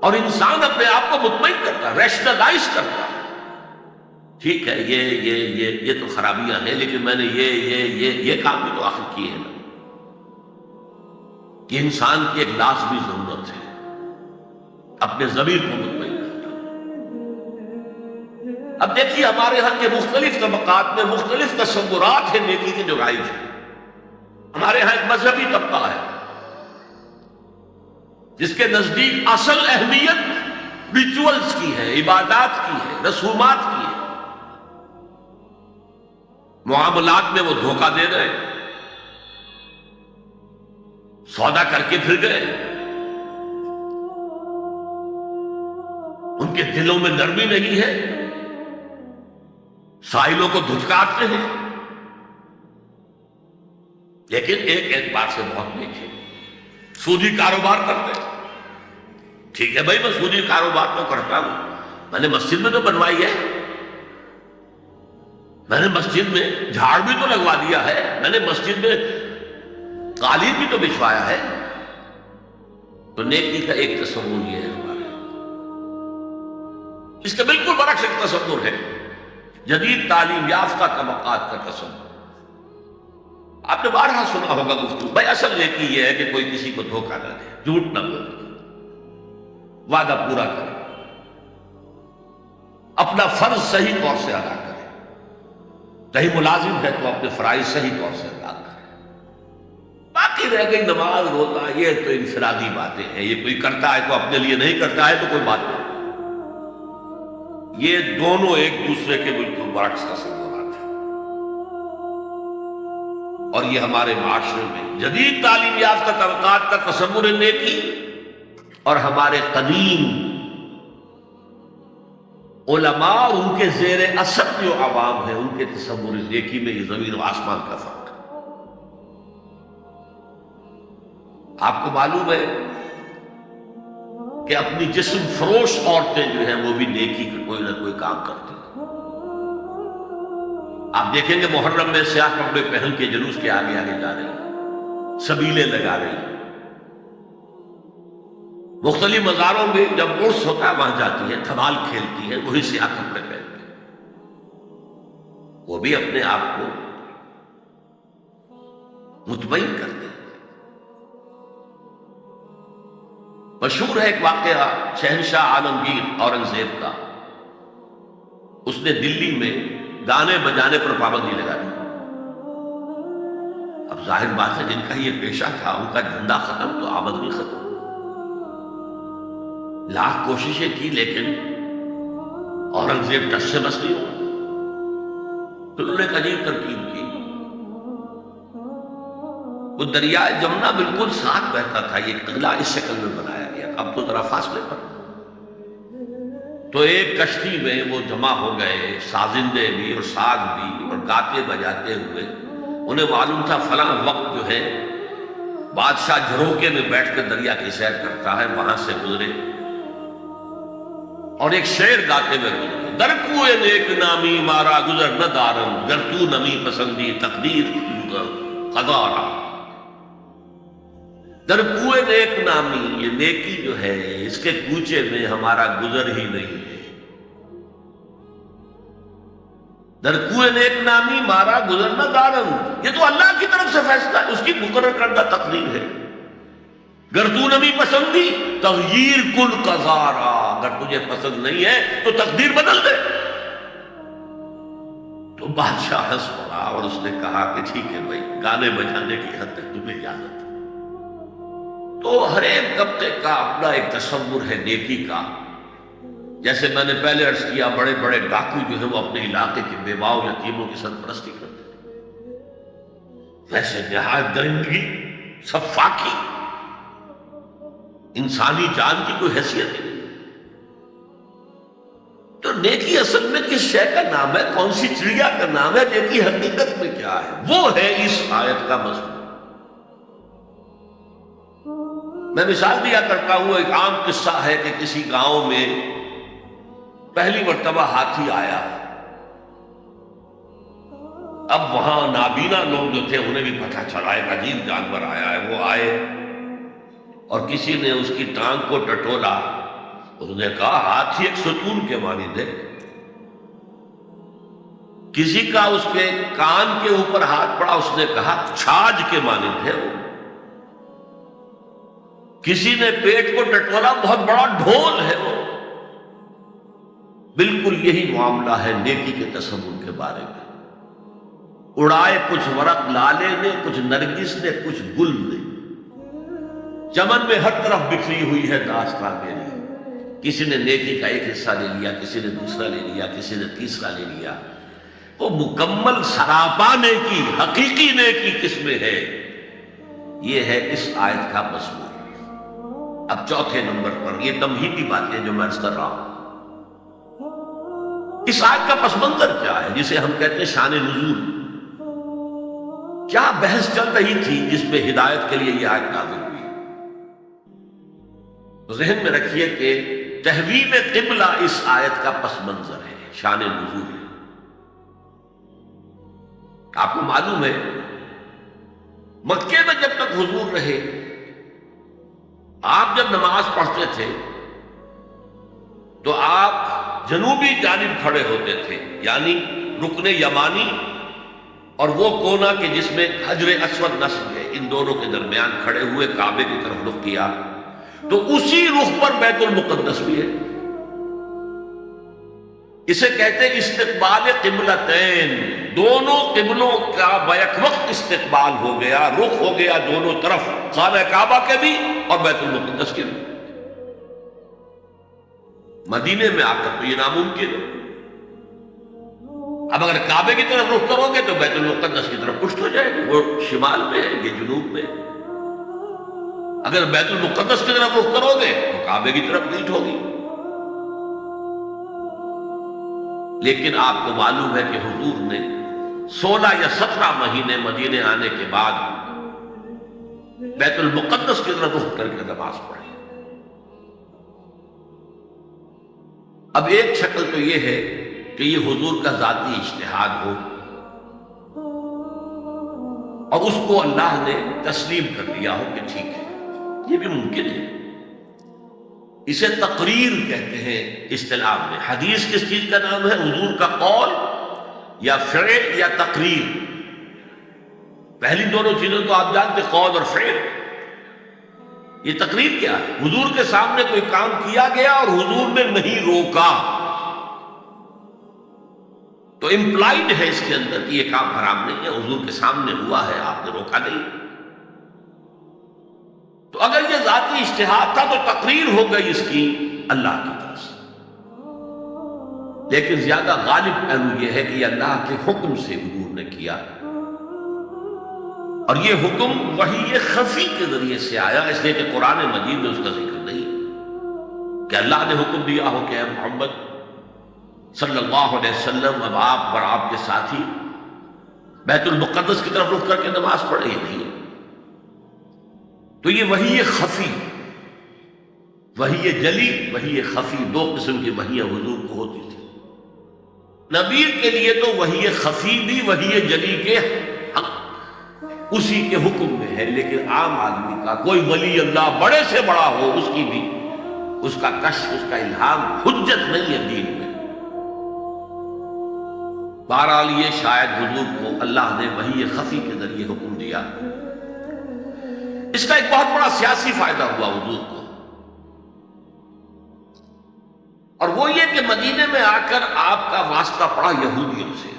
اور انسان اپنے آپ کو مطمئن کرتا، ریشنلائز کرتا، ٹھیک ہے یہ تو خرابیاں ہیں، لیکن میں نے یہ کام بھی تو آخر کیے ہیں نا۔ یہ انسان کی ایک لازمی ضرورت ہے، اپنے ضمیر کو مطمئن کرتا۔ اب دیکھیے ہمارے ہاں کے مختلف طبقات میں مختلف تصورات ہیں نیکی کے جو رائج ہیں۔ ہمارے ہاں ایک مذہبی طبقہ ہے جس کے نزدیک اصل اہمیت ریچولز کی ہے، عبادات کی ہے، رسومات کی ہے۔ معاملات میں وہ دھوکہ دے رہے ہیں، سودا کر کے پھر گئے، ان کے دلوں میں نرمی نہیں ہے، سائلوں کو دھتکارتے ہیں، لیکن ایک اعتبار سے بہت نیک ہے، سودی کاروبار کرتے ہیں۔ ٹھیک ہے بھائی، میں سودی کاروبار تو کرتا ہوں، میں نے مسجد میں تو بنوائی ہے، میں نے مسجد میں جھاڑ بھی تو لگوا دیا ہے، میں نے مسجد میں قالین بھی تو بچھوایا ہے۔ تو نیکی کا ایک تصور یہ ہے ہمارے، اس کے بالکل برعکس ایک تصور ہے جدید تعلیم یافتہ طبقات کا تصور۔ آپ نے بارہا سنا ہوگا گفتگو، بھائی اصل نیکی یہ ہے کہ کوئی کسی کو دھوکہ نہ دے، جھوٹ نہ بولے، وعدہ پورا کرے، اپنا فرض صحیح طور سے ادا کرے، کہیں ملازم ہے تو اپنے فرائض صحیح طور سے ادا کرے۔ باقی رہ گئی نماز روزہ، یہ تو انفرادی باتیں ہیں، یہ کوئی کرتا ہے تو اپنے لیے نہیں کرتا ہے تو کوئی بات نہیں۔ یہ دونوں ایک دوسرے کے بالکل برعکس تصورات ہیں، اور یہ ہمارے معاشرے میں جدید تعلیم یافتہ طبقات کا تصور نیکی اور ہمارے قدیم علماء اور ان کے زیر اثر جو عوام ہیں ان کے تصور نیکی میں یہ زمین و آسمان کا فرق ہے۔ آپ کو معلوم ہے کہ اپنی جسم فروش عورتیں جو ہیں وہ بھی نیکی کا کوئی نہ کوئی کام کرتی ہیں۔ آپ دیکھیں گے محرم میں سیاہ کپڑے پہن کے جلوس کے آگے آگے جا رہی ہیں، سبیلے لگا رہی ہیں، مختلف مزاروں میں جب عرس ہوتا ہے وہاں جاتی ہے، دھمال کھیلتی ہے، وہی سیاہ کپڑے پہنتے ہیں، وہ بھی اپنے آپ کو مطمئن کرتے ہیں۔ مشہور ہے ایک واقعہ شہنشاہ عالمگیر اورنگزیب کا، اس نے دلی میں گانے بجانے پر پابندی لگا دی۔ اب ظاہر بات ہے جن کا یہ پیشہ تھا ان کا دھندا ختم تو آمدنی ختم، لاکھ کوششیں کی لیکن اورنگزیب ٹس سے بس نہیں ہوا۔ پھر انہوں نے ایک عجیب ترکیب کی، وہ دریائے جمنا بالکل ساتھ بہتا تھا، یہ قلعہ اس شکل میں بنایا گیا، اب تو ذرا فاصلے پر، تو ایک کشتی میں وہ جمع ہو گئے، سازندے بھی اور ساز بھی، اور گاتے بجاتے ہوئے انہیں معلوم تھا فلاں وقت جو ہے بادشاہ جھروکے میں بیٹھ کر دریا کی سیر کرتا ہے، وہاں سے گزرے اور ایک شعر گاتے میں گزرے، در کوئے نیک نامی مارا گزر نہ دارم، گر تو نمی پسندی تقدیر قضا۔ در کوئے نیک نامی، یہ نیکی جو ہے اس کے کوچے میں ہمارا گزر ہی نہیں ہے، در کوئے نیک نامی مارا گزر نہ دارم، یہ تو اللہ کی طرف سے فیصلہ ہے، اس کی مقرر کردہ تقدیر ہے۔ گر تو نمی پسندی تغییر کل قضارا، اگر تجھے پسند نہیں ہے تو تقدیر بدل دے۔ تو بادشاہ ہنس پڑا اور اس نے کہا کہ ٹھیک ہے بھائی، گانے بجانے کی حد تک تمہیں اجازت ہے۔ تو ہر ایک طبقے کا اپنا ایک تصور ہے نیکی کا، جیسے میں نے پہلے عرض کیا بڑے بڑے ڈاکو جو ہیں وہ اپنے علاقے کے بیواؤں یتیموں کی سرپرستی کرتے ہیں، ویسے نہایت درندگی، صفاقی، انسانی جان کی کوئی حیثیت نہیں۔ تو نیکی اصل میں کس شے کا نام ہے، کون سی چڑیا کا نام ہے، نیکی حقیقت میں کیا ہے، وہ ہے اس آیت کا مضمون۔ میں مثال دیا کرتا ہوں، ایک عام قصہ ہے کہ کسی گاؤں میں پہلی مرتبہ ہاتھی آیا، اب وہاں نابینا لوگ جو تھے انہیں بھی پتہ چلا ایک عجیب جانور آیا ہے، وہ آئے اور کسی نے اس کی ٹانگ کو ٹٹولا اس نے کہا ہاتھ ہی ایک ستون کے مانند ہے. کسی کا اس کے کان کے اوپر ہاتھ پڑا، اس نے کہا چھاج کے مانند ہے وہ. کسی نے پیٹ کو ٹٹولا، بہت بڑا ڈھول ہے وہ. بالکل یہی معاملہ ہے نیکی کے تصور کے بارے میں. اڑائے کچھ ورق لالے نے، کچھ نرگس نے، کچھ گل نے. چمن میں ہر طرف بکھری ہوئی ہے داستان میری. کسی نے نیکی کا ایک حصہ لے لیا، کسی نے دوسرا لے لیا، کسی نے تیسرا لے لیا. وہ مکمل سراپا نیکی، حقیقی نیکی کس میں ہے؟ یہ ہے اس آیت کا مضمون. اب چوتھے نمبر پر یہ تمہیدی باتیں جو میں عرض کر رہا ہوں، اس آیت کا پس منظر کیا ہے جسے ہم کہتے ہیں شان نزول؟ کیا بحث چل رہی تھی جس میں ہدایت کے لیے یہ آیت نازل ہوئی؟ ذہن میں رکھیے کہ تحویل قبلہ اس آیت کا پس منظر ہے، شان نزول ہے. آپ کو معلوم ہے مکے میں جب تک حضور رہے، آپ جب نماز پڑھتے تھے تو آپ جنوبی جانب کھڑے ہوتے تھے، یعنی رکن یمانی اور وہ کونا کہ جس میں حجر اسود نصب ہے، ان دونوں کے درمیان کھڑے ہوئے کعبے کی طرف رخ کیا. تو اسی رخ پر بیت المقدس بھی ہے. اسے کہتے ہیں استقبال قبلتین. دونوں قبلوں کا بیک وقت استقبال ہو گیا، رخ ہو گیا دونوں طرف، خانہ کعبہ کے بھی اور بیت المقدس کے بھی. مدینے میں آ کر تو یہ ناممکن ہے. اب اگر کعبے کی طرف رخ کرو گے تو بیت المقدس کی طرف پشت ہو جائے گی، وہ شمال میں ہے، یہ جنوب میں. اگر بیت المقدس کی طرف رخ کرو گے تو کعبے کی طرف پیٹھ ہوگی. لیکن آپ کو معلوم ہے کہ حضور نے 16 یا 17 مہینے مدینے آنے کے بعد بیت المقدس کی طرف رخ کر کے نماز پڑھی. اب ایک شکل تو یہ ہے کہ یہ حضور کا ذاتی اجتہاد ہو اور اس کو اللہ نے تسلیم کر دیا ہو کہ ٹھیک ہے، یہ بھی ممکن ہے. اسے تقریر کہتے ہیں اصطلاح میں. حدیث کس چیز کا نام ہے؟ حضور کا قول یا فعل یا تقریر. پہلی دونوں چیزوں تو آپ جانتے، قول اور فعل. یہ تقریر کیا ہے؟ حضور کے سامنے کوئی کام کیا گیا اور حضور نے نہیں روکا، تو امپلائڈ ہے اس کے اندر کہ یہ کام حرام نہیں ہے، حضور کے سامنے ہوا ہے، آپ نے روکا نہیں. تو اگر یہ ذاتی اجتہاد تھا تو تقریر ہو گئی اس کی اللہ کی طرف سے. لیکن زیادہ غالب پہلو یہ ہے کہ یہ اللہ کے حکم سے حضور نے کیا، اور یہ حکم وحی خفی کے ذریعے سے آیا، اس لیے کہ قرآن مجید میں اس کا ذکر نہیں کہ اللہ نے حکم دیا ہو کہ اے محمد صلی اللہ علیہ وسلم اب آپ اور آپ کے ساتھی بیت المقدس کی طرف رخ کر کے نماز پڑھے. ہی نہیں. تو یہ وحی خفی، وحی جلی، وحی خفی، دو قسم کی وحی حضور کو ہوتی تھی. نبی کے لیے تو وحی خفی بھی وحی جلی کے حق اسی کے حکم میں ہے، لیکن عام آدمی کا کوئی ولی اللہ بڑے سے بڑا ہو، اس کی بھی اس کا کشف، اس کا الہام حجت نہیں ہے دین میں. بہرحال یہ شاید حضور کو اللہ نے وحی خفی کے ذریعے حکم دیا. اس کا ایک بہت بڑا سیاسی فائدہ ہوا حضور کو، اور وہ یہ کہ مدینے میں آ کر آپ کا واسطہ پڑا یہودیوں سے.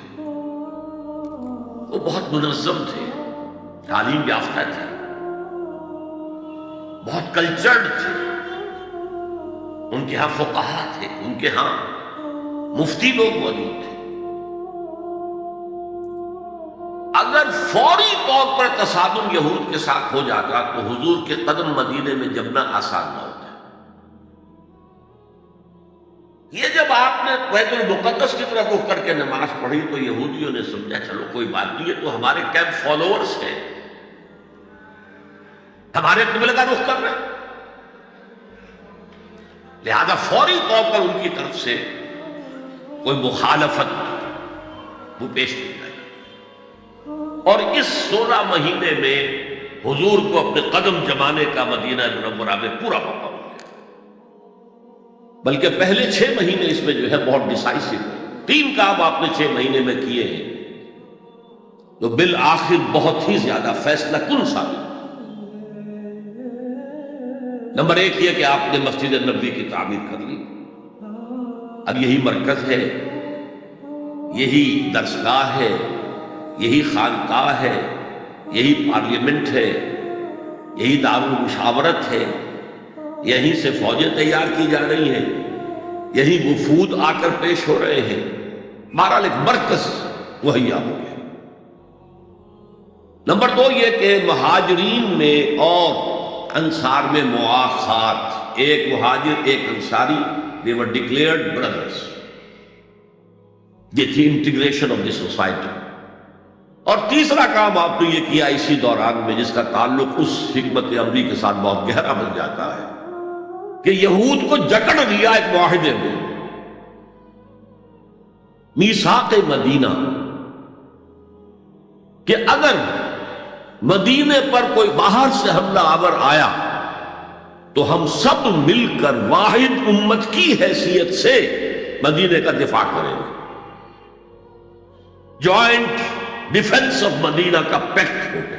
وہ بہت منظم تھے، تعلیم یافتہ تھے، بہت کلچرڈ تھے. ان کے ہاں فقہا تھے، ان کے ہاں مفتی لوگ موجود تھے. اگر فوری طور پر تصادم یہود کے ساتھ ہو جاتا تو حضور کے قدم مدینے میں جمنا آسان نہ ہوتا. یہ جب آپ نے بیت المقدس کی طرف رخ کر کے نماز پڑھی تو یہودیوں نے سمجھا چلو کوئی بات نہیں، یہ تو ہمارے کیمپ فالوورز ہیں، ہمارے قبلے کا رخ کر رہے ہیں، لہذا فوری طور پر ان کی طرف سے کوئی مخالفت وہ پیش نہیں آئی. اور اس 16 مہینے میں حضور کو اپنے قدم جمانے کا مدینہ منورہ میں پورا موقع ملا. بلکہ پہلے 6 مہینے اس میں جو ہے بہت ڈیسائسو، 3 کام آپ نے 6 مہینے میں کیے ہیں تو بالآخر بہت ہی زیادہ فیصلہ کن ثابت۔ نمبر 1 یہ کہ آپ نے مسجد نبوی کی تعمیر کر لی، اب یہی مرکز ہے، یہی درسگاہ ہے، یہی خانقاہ ہے، یہی پارلیمنٹ ہے، یہی دارالمشاورت ہے، یہیں سے فوجیں تیار کی جا رہی ہیں، یہی وفود آ کر پیش ہو رہے ہیں، بہرحال ایک مرکز مہیا ہو گیا۔ نمبر 2 یہ کہ مہاجرین میں اور انصار میں مواخات، ایک مہاجر ایک Ansari, they were declared brothers، یہ تھی انٹیگریشن آف دی سوسائٹی۔ اور تیسرا کام آپ نے یہ کیا اسی دوران میں، جس کا تعلق اس حکمت عملی کے ساتھ بہت گہرا بن جاتا ہے، کہ یہود کو جکڑ لیا ایک معاہدے میں، میثاق مدینہ، کہ اگر مدینے پر کوئی باہر سے حملہ آور آیا تو ہم سب مل کر واحد امت کی حیثیت سے مدینے کا دفاع کریں گے۔ جوائنٹ ڈیفنس آف مدینہ کا پیکٹ ہو گیا،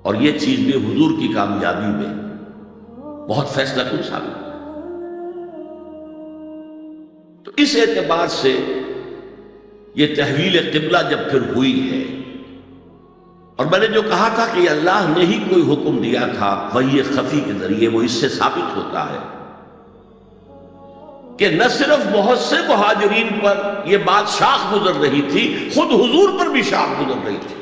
اور یہ چیز بھی حضور کی کامیابی میں بہت فیصلہ کن ثابت ہوا۔ تو اس اعتبار سے یہ تحویل قبلہ جب پھر ہوئی ہے، اور میں نے جو کہا تھا کہ اللہ نے ہی کوئی حکم دیا تھا وحی خفی کے ذریعے، وہ اس سے ثابت ہوتا ہے کہ نہ صرف بہت سے مہاجرین پر یہ بات شاخ گزر رہی تھی، خود حضور پر بھی شاخ گزر رہی تھی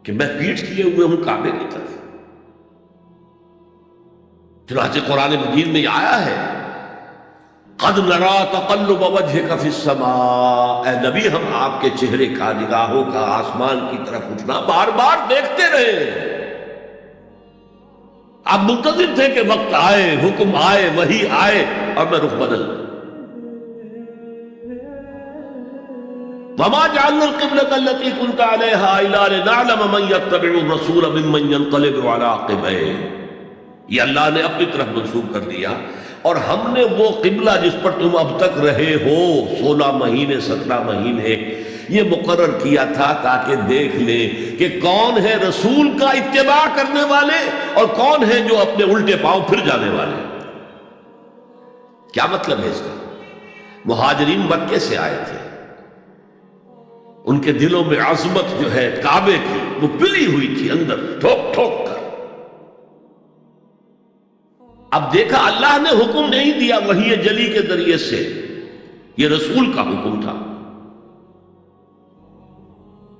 کہ میں پیٹھ کیے ہوئے ہوں کعبے کی طرف۔ چنانچہ قرآن مجید میں یہ آیا ہے، قد نرا تقلب وجهك في السماء، اے نبی ہم آپ کے چہرے کا، نگاہوں کا آسمان کی طرف اٹھنا بار بار دیکھتے رہے۔ آپ منتظر تھے کہ وقت آئے، حکم آئے، وحی آئے اور میں رخ بدل دوں۔ وما جعلنا القبلة التي كنت عليها إلا لنعلم من يتبع الرسول ممن ينقلب على عقبيه، یہ اللہ نے اپنی طرف منسوب کر دیا، اور ہم نے وہ قبلہ جس پر تم اب تک رہے ہو 16 مہینے 17 مہینے، یہ مقرر کیا تھا تاکہ دیکھ لیں کہ کون ہے رسول کا اتباع کرنے والے اور کون ہے جو اپنے الٹے پاؤں پھر جانے والے۔ کیا مطلب ہے اس کا؟ مہاجرین مکے سے آئے تھے، ان کے دلوں میں عظمت جو ہے کعبے کی وہ پلی ہوئی تھی اندر ٹھوک ٹھوک کر۔ اب دیکھا اللہ نے حکم نہیں دیا وحی جلی کے ذریعے سے، یہ رسول کا حکم تھا،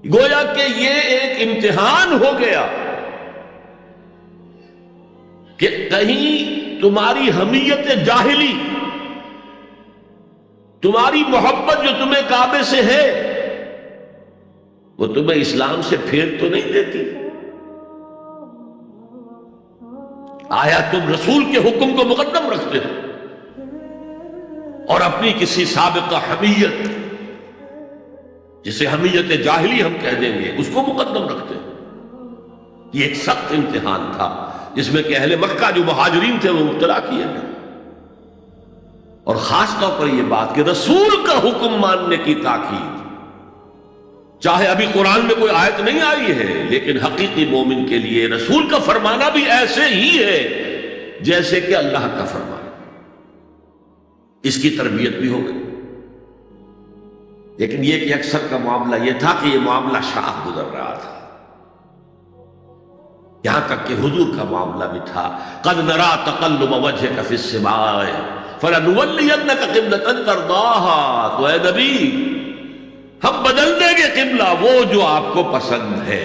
گویا کہ یہ ایک امتحان ہو گیا کہ کہیں تمہاری حمیت جاہلی، تمہاری محبت جو تمہیں کعبے سے ہے، وہ تمہیں اسلام سے پھیر تو نہیں دیتی؟ آیا تم رسول کے حکم کو مقدم رکھتے ہو اور اپنی کسی سابقہ حمیت، جسے حمیت جاہلی ہم کہہ دیں گے، اس کو مقدم رکھتے ہو؟ یہ ایک سخت امتحان تھا جس میں کہ اہل مکہ جو مہاجرین تھے وہ مبتلا کیے گئے، اور خاص طور پر یہ بات کہ رسول کا حکم ماننے کی تاکید، چاہے ابھی قرآن میں کوئی آیت نہیں آئی ہے، لیکن حقیقی مومن کے لیے رسول کا فرمانا بھی ایسے ہی ہے جیسے کہ اللہ کا فرمانا۔ اس کی تربیت بھی ہو گئی، لیکن یہ کہ اکثر کا معاملہ یہ تھا کہ یہ معاملہ شاخ گزر رہا تھا، یہاں تک کہ حضور کا معاملہ بھی تھا، قد نرا تقلب وجهك في السماء فلنولينك قبلة ترضاها، تو اے نبی ہم بدل دیں گے قبلہ وہ جو آپ کو پسند ہے،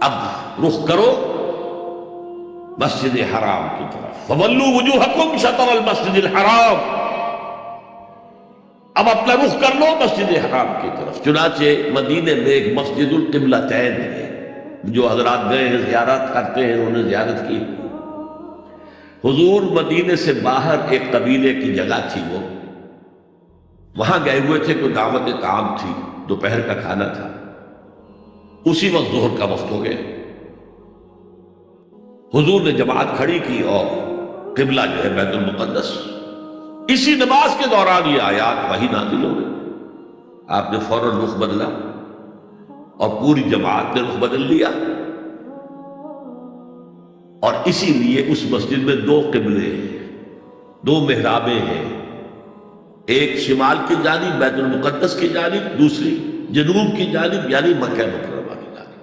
اب رخ کرو مسجد حرام کی طرف، فولوا وجوہکم شطر المسجد الحرام، اب اپنا رخ کر لو مسجد حرام کی طرف۔ چنانچہ مدینے میں ایک مسجد القبلتین ہے، جو حضرات گئے ہیں زیارت کرتے ہیں انہوں نے زیارت کی۔ حضور مدینے سے باہر ایک قبیلے کی جگہ تھی، وہ وہاں گئے ہوئے تھے، کوئی دعوت طعام تھی، دوپہر کا کھانا تھا، اسی وقت ظہر کا وقت ہو گیا۔ حضور نے جماعت کھڑی کی اور قبلہ جو ہے بیت المقدس، اسی نماز کے دوران یہ آیات وحی نازل ہو گئی. آپ نے فوراً رخ بدلا اور پوری جماعت نے رخ بدل لیا، اور اسی لیے اس مسجد میں دو قبلے ہیں، دو محرابیں ہیں، ایک شمال کی جانب بیت المقدس کی جانب، دوسری جنوب کی جانب یعنی مکہ مکرمہ کی جانب.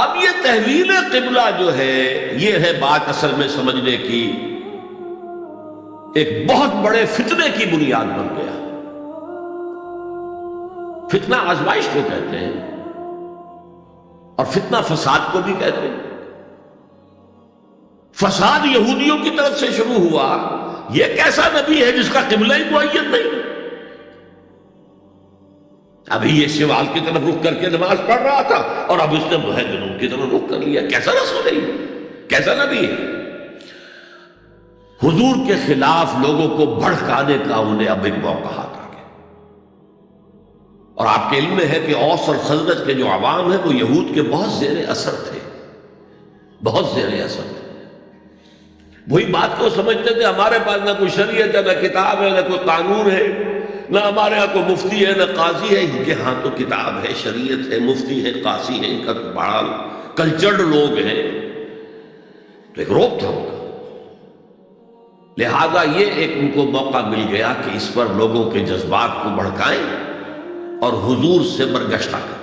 اب یہ تحویل قبلہ جو ہے یہ ہے بات اصل میں سمجھنے کی، ایک بہت بڑے فتنے کی بنیاد بن گیا. فتنہ آزمائش کو کہتے ہیں اور فتنہ فساد کو بھی کہتے ہیں. فساد یہودیوں کی طرف سے شروع ہوا. یہ کیسا نبی ہے جس کا قبلہ ہی معین نہیں؟ ابھی یہ شمال کی طرف رخ کر کے نماز پڑھ رہا تھا اور اب اس نے جو ہے جنوب کی طرف رخ کر لیا. کیسا رسول ہے؟ کیسا نبی ہے؟ حضور کے خلاف لوگوں کو بھڑکانے کا انہیں اب ایک موقع ہاتھ آ گیا. اور آپ کے علم میں ہے کہ اوس اور خزرج کے جو عوام ہیں وہ یہود کے بہت زیر اثر تھے، بہت زیر اثر تھے. وہی بات کو سمجھتے تھے ہمارے پاس نہ کوئی شریعت ہے، نہ کتاب ہے، نہ کوئی قانون ہے، نہ ہمارے ہاں کوئی مفتی ہے، نہ قاضی ہے. ان کے ہاں تو کتاب ہے، شریعت ہے، مفتی ہے، قاضی ہے، ان کا بڑا کلچرڈ لوگ ہیں. تو ایک روک تھا ان کا. لہذا یہ ایک ان کو موقع مل گیا کہ اس پر لوگوں کے جذبات کو بھڑکائیں اور حضور سے برگشتہ کریں.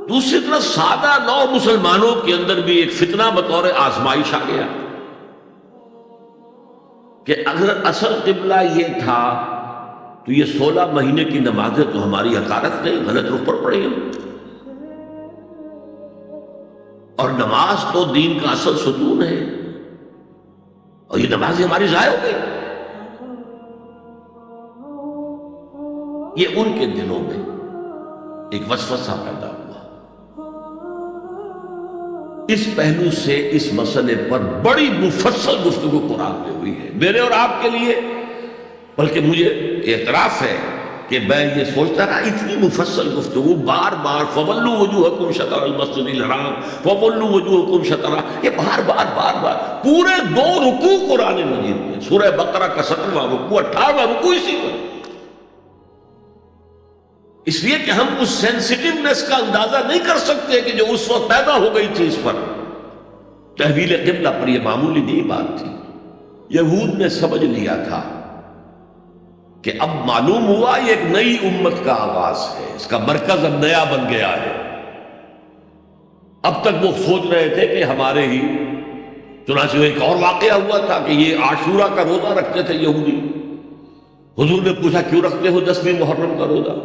دوسری طرف سادہ نو مسلمانوں کے اندر بھی ایک فتنہ بطور آزمائش آ گیا کہ اگر اصل قبلہ یہ تھا تو یہ 16 مہینے کی نمازیں تو ہماری حقارت نہیں، غلط رخ پر پڑے ہیں. اور نماز تو دین کا اصل ستون ہے، اور یہ نمازیں ہماری ضائع ہو گئی. یہ ان کے دلوں میں ایک وسوسہ پیدا ہوا. اس پہلو سے اس مسئلے پر بڑی مفصل گفتگو قرآن میں ہوئی ہے میرے اور آپ کے لیے. بلکہ مجھے اعتراف ہے کہ میں یہ سوچتا رہا اتنی مفصل گفتگو بار بار فَوَلُّوا وُجُوهَكُمْ شَطْرَ الْمَسْجِدِ الْحَرَامِ فَوَلُّوا وُجُوهَكُمْ شَطْرَهُ، یہ بار بار پورے 2 رکوع قرآن مجید میں، سورہ بقرہ کا 17واں رکوع، 18واں رکوع اسی پر. اس لیے کہ ہم اس سینسٹیونیس کا اندازہ نہیں کر سکتے کہ جو اس وقت پیدا ہو گئی تھی اس پر. تحویل قبلہ پر یہ معمولی نہیں بات تھی. یہود نے سمجھ لیا تھا کہ اب معلوم ہوا یہ ایک نئی امت کا آغاز ہے، اس کا مرکز اب نیا بن گیا ہے. اب تک وہ سوچ رہے تھے کہ ہمارے ہی، چنانچہ ایک اور واقعہ ہوا تھا کہ یہ عاشورہ کا روزہ رکھتے تھے یہودی. حضور نے پوچھا کیوں رکھتے ہو 10ویں محرم کا روزہ؟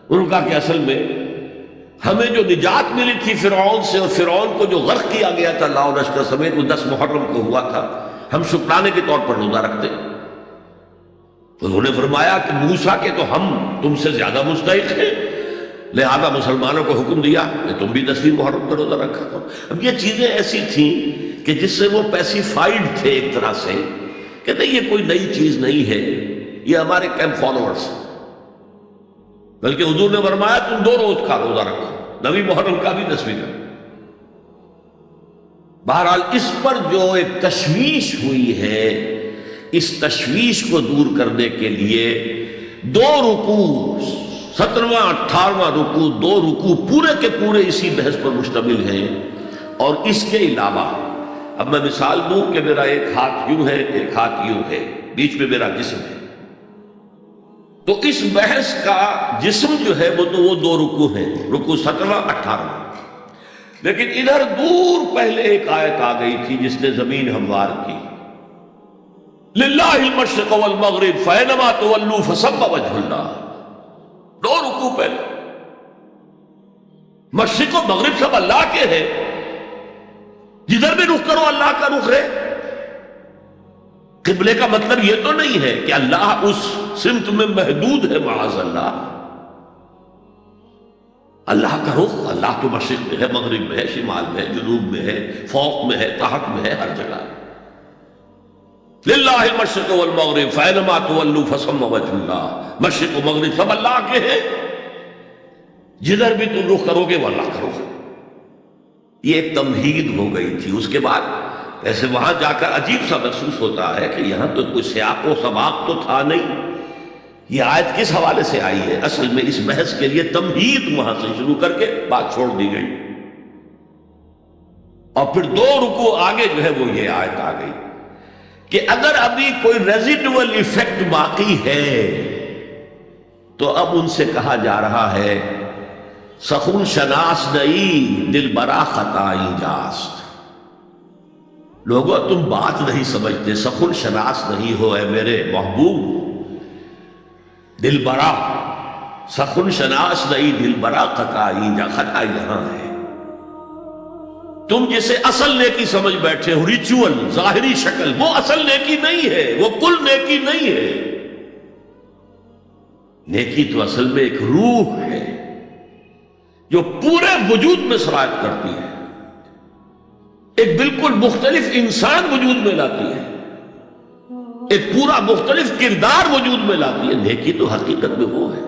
انہوں نے کہا کہ اصل میں ہمیں جو نجات ملی تھی فرعون سے، اور فرعون کو جو غرق کیا گیا تھا لاؤ لشکر سمیت، وہ 10 محرم کو ہوا تھا، ہم شکرانے کے طور پر روزہ رکھتے. انہوں نے فرمایا کہ موسیٰ کے تو ہم تم سے زیادہ مستحق ہیں، لہذا مسلمانوں کو حکم دیا کہ تم بھی 10ویں محرم کا روزہ رکھا کرو. اب یہ چیزیں ایسی تھیں کہ جس سے وہ پیسیفائڈ تھے ایک طرح سے کہ نہیں یہ کوئی نئی چیز نہیں ہے، یہ ہمارے کیمپ فالوورز ہیں. بلکہ حضور نے فرمایا تم 2 روز کا روزہ رکھو، 9ویں محرم کا بھی 10ویں کا. بہرحال اس پر جو ایک تشویش ہوئی ہے، اس تشویش کو دور کرنے کے لیے 2 رکوع، 17واں 18واں رکوع، 2 رکوع پورے کے پورے اسی بحث پر مشتمل ہیں. اور اس کے علاوہ اب میں مثال دوں کہ میرا ایک ہاتھ یوں ہے، ایک ہاتھ یوں ہے، بیچ میں میرا جسم ہے. تو اس بحث کا جسم جو ہے وہ تو وہ 2 رکوع ہیں، رکوع 17واں 18واں. لیکن ادھر دور پہلے ایک آیت آ گئی تھی جس نے زمین ہموار کی. للہ المشرق والمغرب فینما تولوا فثم وجہ اللہ. 2 رکوع پہلے. مشرق و مغرب سب اللہ کے ہیں، جدھر بھی رخ کرو اللہ کا رخ ہے. قبلے کا مطلب یہ تو نہیں ہے کہ اللہ اس سمت میں محدود ہے، معاذ اللہ. اللہ کا رخ، اللہ تو مشرق میں ہے، مغرب میں ہے، شمال میں ہے، جنوب میں ہے، فوق میں ہے، تحت میں ہے، ہر جگہ. للہ المشرق والمغرب فینما تولوا فثم وجہ اللہ. مشرق و مغرب سب اللہ کے ہیں، جدھر بھی تم رخ کرو گے وہ اللہ کا رخ ہے. یہ ایک تمہید ہو گئی تھی. اس کے بعد ایسے وہاں جا کر عجیب سا محسوس ہوتا ہے کہ یہاں تو کوئی سیاق و سباق تو تھا نہیں. یہ آیت کس حوالے سے آئی ہے؟ اصل میں اس بحث کے لیے تمہید وہاں سے شروع کر کے بات چھوڑ دی گئی، اور پھر 2 رکوع آگے جو ہے وہ یہ آیت آ گئی کہ اگر ابھی کوئی ریزیڈول ایفیکٹ باقی ہے تو اب ان سے کہا جا رہا ہے سخن شناس نئی دل برا خطائی جاست. لوگوں تم بات نہیں سمجھتے، سخن شناس نہیں ہو اے میرے محبوب. دل برا سخن شناس نئی دل برا خطائی جا، خطائی یہاں ہے. تم جسے اصل نیکی سمجھ بیٹھے ہو، ریچول ظاہری شکل، وہ اصل نیکی نہیں ہے، وہ کل نیکی نہیں ہے. نیکی تو اصل میں ایک روح ہے جو پورے وجود میں سرایت کرتی ہے، ایک بالکل مختلف انسان وجود میں لاتی ہے، ایک پورا مختلف کردار وجود میں لاتی ہے. نیکی تو حقیقت میں وہ ہے.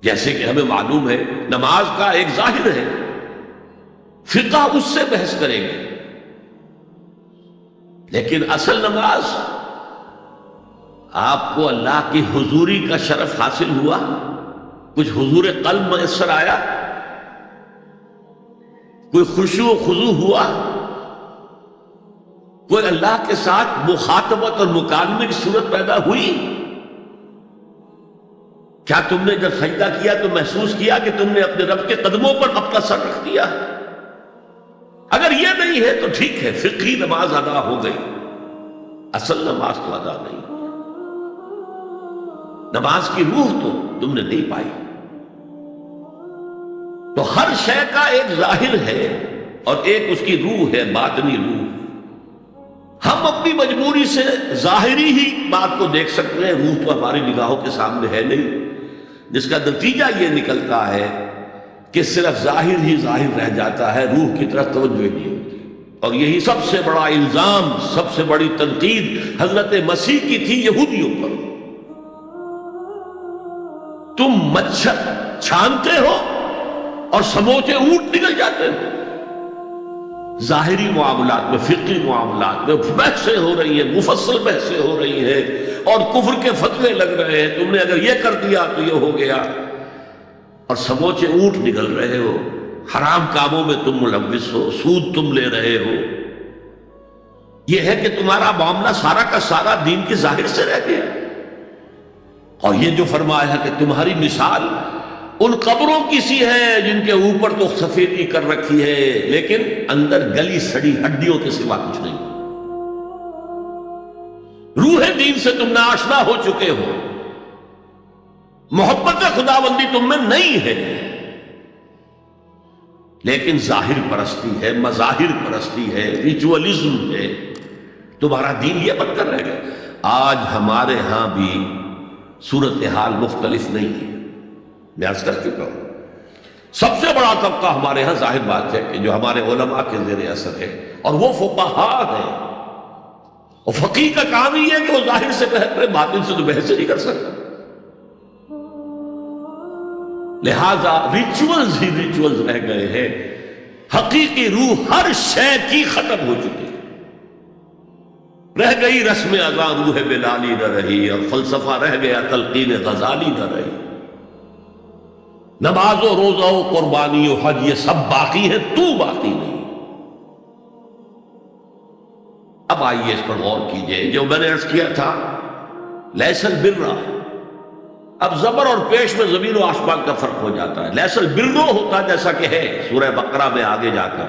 جیسے کہ ہمیں معلوم ہے نماز کا ایک ظاہر ہے، فقہ اس سے بحث کریں گے، لیکن اصل نماز آپ کو اللہ کی حضوری کا شرف حاصل ہوا، کچھ حضور قلب میسر آیا، کوئی خشوع و خضوع ہوا، کوئی اللہ کے ساتھ مخاطبت اور مکالمے کی صورت پیدا ہوئی. کیا تم نے جب سجدہ کیا تو محسوس کیا کہ تم نے اپنے رب کے قدموں پر اپنا سر رکھ دیا؟ اگر یہ نہیں ہے تو ٹھیک ہے، فقہی نماز ادا ہو گئی، اصل نماز تو ادا نہیں. نماز کی روح تو تم نے نہیں پائی. تو ہر شے کا ایک ظاہر ہے اور ایک اس کی روح ہے، باطنی روح. ہم اپنی مجبوری سے ظاہری ہی بات کو دیکھ سکتے ہیں، روح تو ہماری نگاہوں کے سامنے ہے نہیں، جس کا نتیجہ یہ نکلتا ہے کہ صرف ظاہر ہی ظاہر رہ جاتا ہے، روح کی طرف توجہ نہیں ہوتی. اور یہی سب سے بڑا الزام، سب سے بڑی تنقید حضرت مسیح کی تھی یہودیوں پر. تم مچھر چھانتے ہو اور سموچے اونٹ نکل جاتے ہو. ظاہری معاملات میں، فقہی معاملات میں بحثیں ہو رہی ہیں، مفصل بحثیں ہو رہی ہیں، اور کفر کے فتوے لگ رہے ہیں. تم نے اگر یہ کر دیا تو یہ ہو گیا، اور سموچے اونٹ نکل رہے ہو. حرام کاموں میں تم ملوث ہو، سود تم لے رہے ہو. یہ ہے کہ تمہارا معاملہ سارا کا سارا دین کے ظاہر سے رہ گیا. اور یہ جو فرمایا ہے کہ تمہاری مثال ان قبروں کی سی ہے جن کے اوپر تو سفیدی کر رکھی ہے لیکن اندر گلی سڑی ہڈیوں کے سوا کچھ نہیں. روح دین سے تم ناآشنا ہو چکے ہو، محبت خداوندی تم میں نہیں ہے، لیکن ظاہر پرستی ہے، مظاہر پرستی ہے، ریچولزم ہے. تمہارا دین یہ بن کر رہ گیا. آج ہمارے ہاں بھی صورتحال مختلف نہیں ہے. میں عرض کر چکا ہوں، سب سے بڑا طبقہ ہمارے ہاں ظاہر بات ہے کہ جو ہمارے علماء کے زیر اثر ہے، اور وہ فقہاء ہیں. اور فقیہ کا کام ہی ہے کہ وہ ظاہر سے بحث کرے، باطن سے تو بحث نہیں کر سکتا. لہذا ریچولز ہی ریچولز رہ گئے ہیں، حقیقی روح ہر شے کی ختم ہو چکی ہے. رہ گئی رسم اذاں روح بلالی نہ رہی، اور فلسفہ رہ گیا تلقین غزالی نہ رہی. نماز و روزہ و قربانی و حج یہ سب باقی ہے، تو باقی نہیں. اب آئیے اس پر غور کیجئے. جو میں نے عرض کیا تھا لیس البر، اب زبر اور پیش میں زمین و آسمان کا فرق ہو جاتا ہے. لیس البر ہوتا جیسا کہ ہے سورہ بقرہ میں آگے جا کر،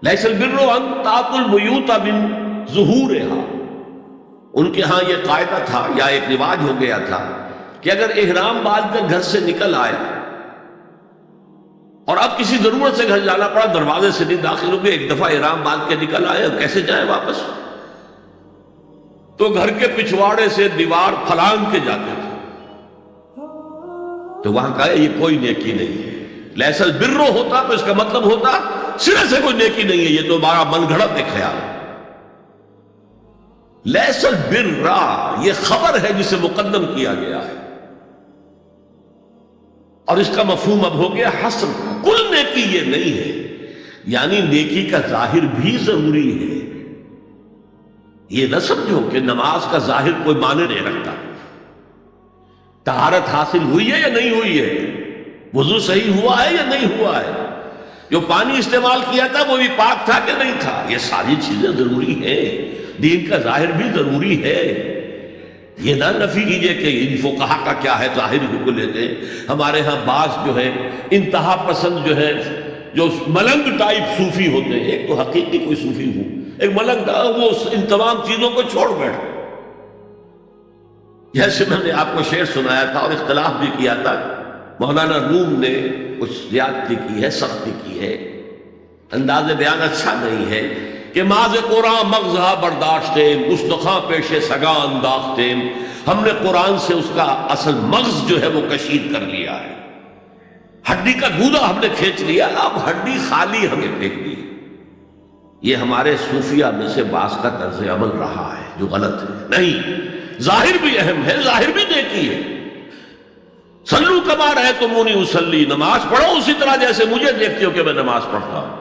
لیس البر ان تأتوا البیوت من ظہورہا. ان کے ہاں یہ قاعدہ تھا یا ایک رواج ہو گیا تھا کہ اگر احرام باندھ کر گھر سے نکل آئے اور اب کسی ضرورت سے گھر جانا پڑا، دروازے سے نہیں داخل ہو گئے، ایک دفعہ احرام باندھ کے نکل آئے، اب کیسے جائیں واپس؟ تو گھر کے پچھواڑے سے دیوار پھلانگ کے جاتے تھے. تو وہاں کہا یہ کوئی نیکی نہیں ہے. لیس البر ہوتا تو اس کا مطلب ہوتا سرے سے کوئی نیکی نہیں ہے، یہ تو ہمارا من گھڑت ایک خیال ہے. لیس البر یہ خبر ہے جسے مقدم کیا گیا ہے. اور اس کا مفہوم اب ہو گیا حسر، کل نیکی یہ نہیں ہے، یعنی نیکی کا ظاہر بھی ضروری ہے۔ یہ نہ سمجھو کہ نماز کا ظاہر کوئی معنی نہیں رکھتا۔ طہارت حاصل ہوئی ہے یا نہیں ہوئی ہے، وضو صحیح ہوا ہے یا نہیں ہوا ہے، جو پانی استعمال کیا تھا وہ بھی پاک تھا کہ نہیں تھا، یہ ساری چیزیں ضروری ہیں، دین کا ظاہر بھی ضروری ہے۔ یہ نہ نفی کیجئے کہ ان فقہا کا کیا ہے، ظاہر کو لیتے ہیں۔ ہمارے ہاں بعض جو ہے انتہا پسند جو ہے، جو ملنگ ٹائپ صوفی ہوتے ہیں، ایک تو حقیقی کوئی صوفی ہوں، ایک ملنگ تھا، وہ ان تمام چیزوں کو چھوڑ بیٹھا۔ جیسے میں نے آپ کو شعر سنایا تھا اور اختلاف بھی کیا تھا، مولانا روم نے کچھ زیادتی کی ہے، سختی کی ہے، انداز بیان اچھا نہیں ہے کہ ماز قرآن مغزہ برداشتیم گستخاں پیش سگاں انداختیم، ہم نے قرآن سے اس کا اصل مغز جو ہے وہ کشید کر لیا ہے، ہڈی کا گودا ہم نے کھینچ لیا، اب ہڈی خالی ہمیں پھینک دی۔ یہ ہمارے صوفیہ میں سے بعض کا طرز عمل رہا ہے جو غلط ہے۔ نہیں، ظاہر بھی اہم ہے، ظاہر بھی نیکی ہے۔ صلو کما رأیتمونی اصلی، نماز پڑھو اسی طرح جیسے مجھے دیکھتے ہو کہ میں نماز پڑھتا ہوں۔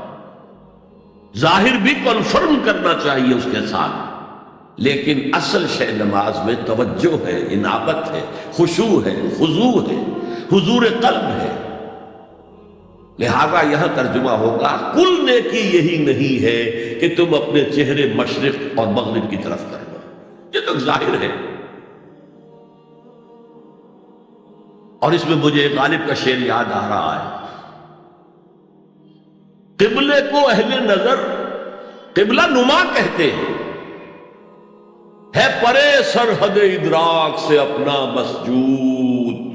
ظاہر بھی کنفرم کرنا چاہیے اس کے ساتھ، لیکن اصل شے نماز میں توجہ ہے، انابت ہے، خشوع ہے، خضوع ہے، حضور قلب ہے۔ لہذا یہاں ترجمہ ہوگا کل نیکی یہی نہیں ہے کہ تم اپنے چہرے مشرق اور مغرب کی طرف کر لو، یہ تو ظاہر ہے۔ اور اس میں مجھے غالب کا شعر یاد آ رہا ہے، قبلے کو اہل نظر قبلہ نما کہتے ہیں، ہے پرے سرحد ادراک سے اپنا مسجود۔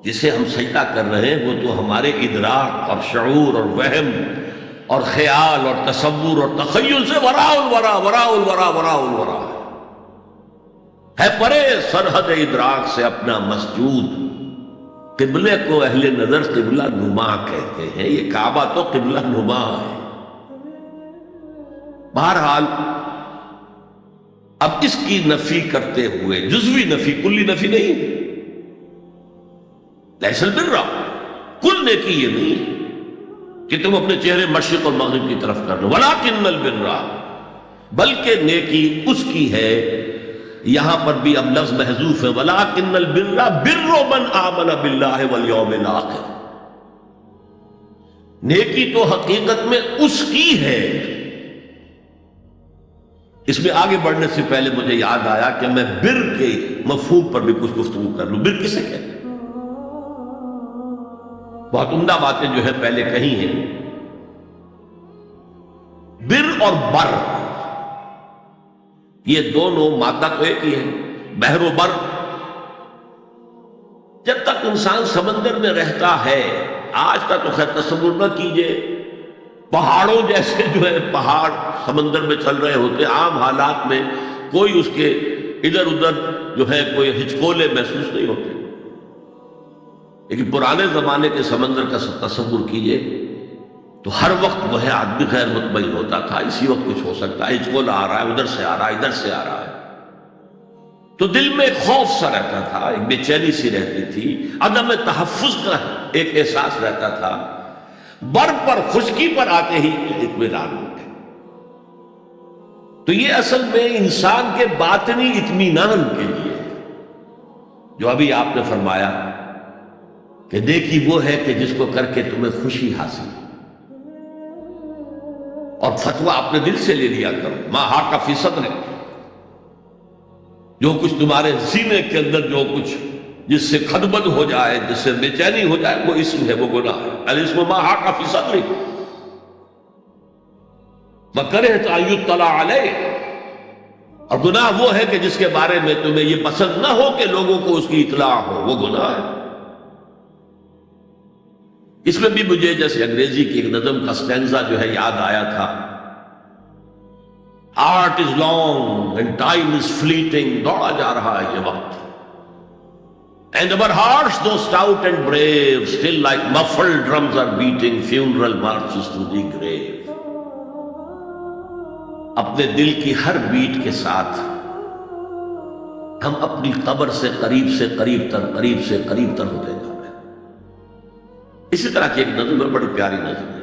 جسے ہم سجدہ کر رہے ہیں وہ تو ہمارے ادراک اور شعور اور وہم اور خیال اور تصور اور تخیل سے وراء الورا وراء الورا وراء الورا ہے، پرے سرحد ادراک سے اپنا مسجود۔ قبلے کو اہل نظر قبلہ نما کہتے ہیں، یہ کعبہ تو قبلہ نما ہے۔ بہرحال اب اس کی نفی کرتے ہوئے، جزوی نفی، کلی نفی نہیں، لیس البر، کل نیکی یہ نہیں ہے کہ تم اپنے چہرے مشرق اور مغرب کی طرف کر لو، ولکن البر، بلکہ نیکی اس کی ہے، یہاں پر بھی اب لفظ محذوف ہے، ولکن البر بر من آمن باللہ والیوم الآخر۔ نیکی تو حقیقت میں اس کی ہے۔ اس میں آگے بڑھنے سے پہلے مجھے یاد آیا کہ میں بر کے مفہوم پر بھی کچھ گفتگو کر لوں۔ بر کسے کہتے ہیں؟ بہت عمدہ باتیں جو ہے پہلے کہی ہیں۔ بر اور بر یہ دونوں مادہ تو ایک ہی ہے، بحر و بر۔ جب تک انسان سمندر میں رہتا ہے، آج کا تو خیر تصور نہ کیجئے، پہاڑوں جیسے جو ہے پہاڑ سمندر میں چل رہے ہوتے، عام حالات میں کوئی اس کے ادھر ادھر جو ہے کوئی ہچکولے محسوس نہیں ہوتے، لیکن پرانے زمانے کے سمندر کا تصور کیجئے تو ہر وقت وہ ہے آدمی غیر مطمئن ہوتا تھا، اسی وقت کچھ ہو سکتا ہے، ہچکولا آ رہا ہے، ادھر سے آ رہا ہے، ادھر سے آ رہا ہے، تو دل میں ایک خوف سا رہتا تھا، ایک بے چینی سی رہتی تھی، عدم تحفظ کا ایک احساس رہتا تھا۔ بر پر، خشکی پر آتے ہی اطمینان ہو گئے۔ تو یہ اصل میں انسان کے باطنی اطمینان کے لیے، جو ابھی آپ نے فرمایا کہ نیکی وہ ہے کہ جس کو کر کے تمہیں خوشی حاصل، اور فتویٰ اپنے دل سے لے لیا کرو، ما حاک فی صدرک، جو کچھ تمہارے سینے کے اندر جو کچھ جس سے خدبد ہو جائے، جس سے بے چینی ہو جائے، وہ اسم ہے، وہ گناہ ہے۔ الاسم ما حاک فی صدرک وکرہت ان یطلع علیہ، اور گناہ وہ ہے کہ جس کے بارے میں تمہیں یہ پسند نہ ہو کہ لوگوں کو اس کی اطلاع ہو، وہ گناہ ہے۔ اس میں بھی مجھے جیسے انگریزی کی ایک نظم کا سٹینزا جو ہے یاد آیا تھا، art is long and time is fleeting, دوڑا جا رہا ہے یہ وقت، and our hearts though stout and brave still like muffled drums are beating funeral marches to the grave۔ اپنے دل کی ہر بیٹ کے ساتھ ہم اپنی قبر سے قریب سے قریب تر، قریب سے قریب تر ہوتے جا رہے ہیں۔ اسی طرح کی ایک نظم ہے، بڑی پیاری نظم ہے.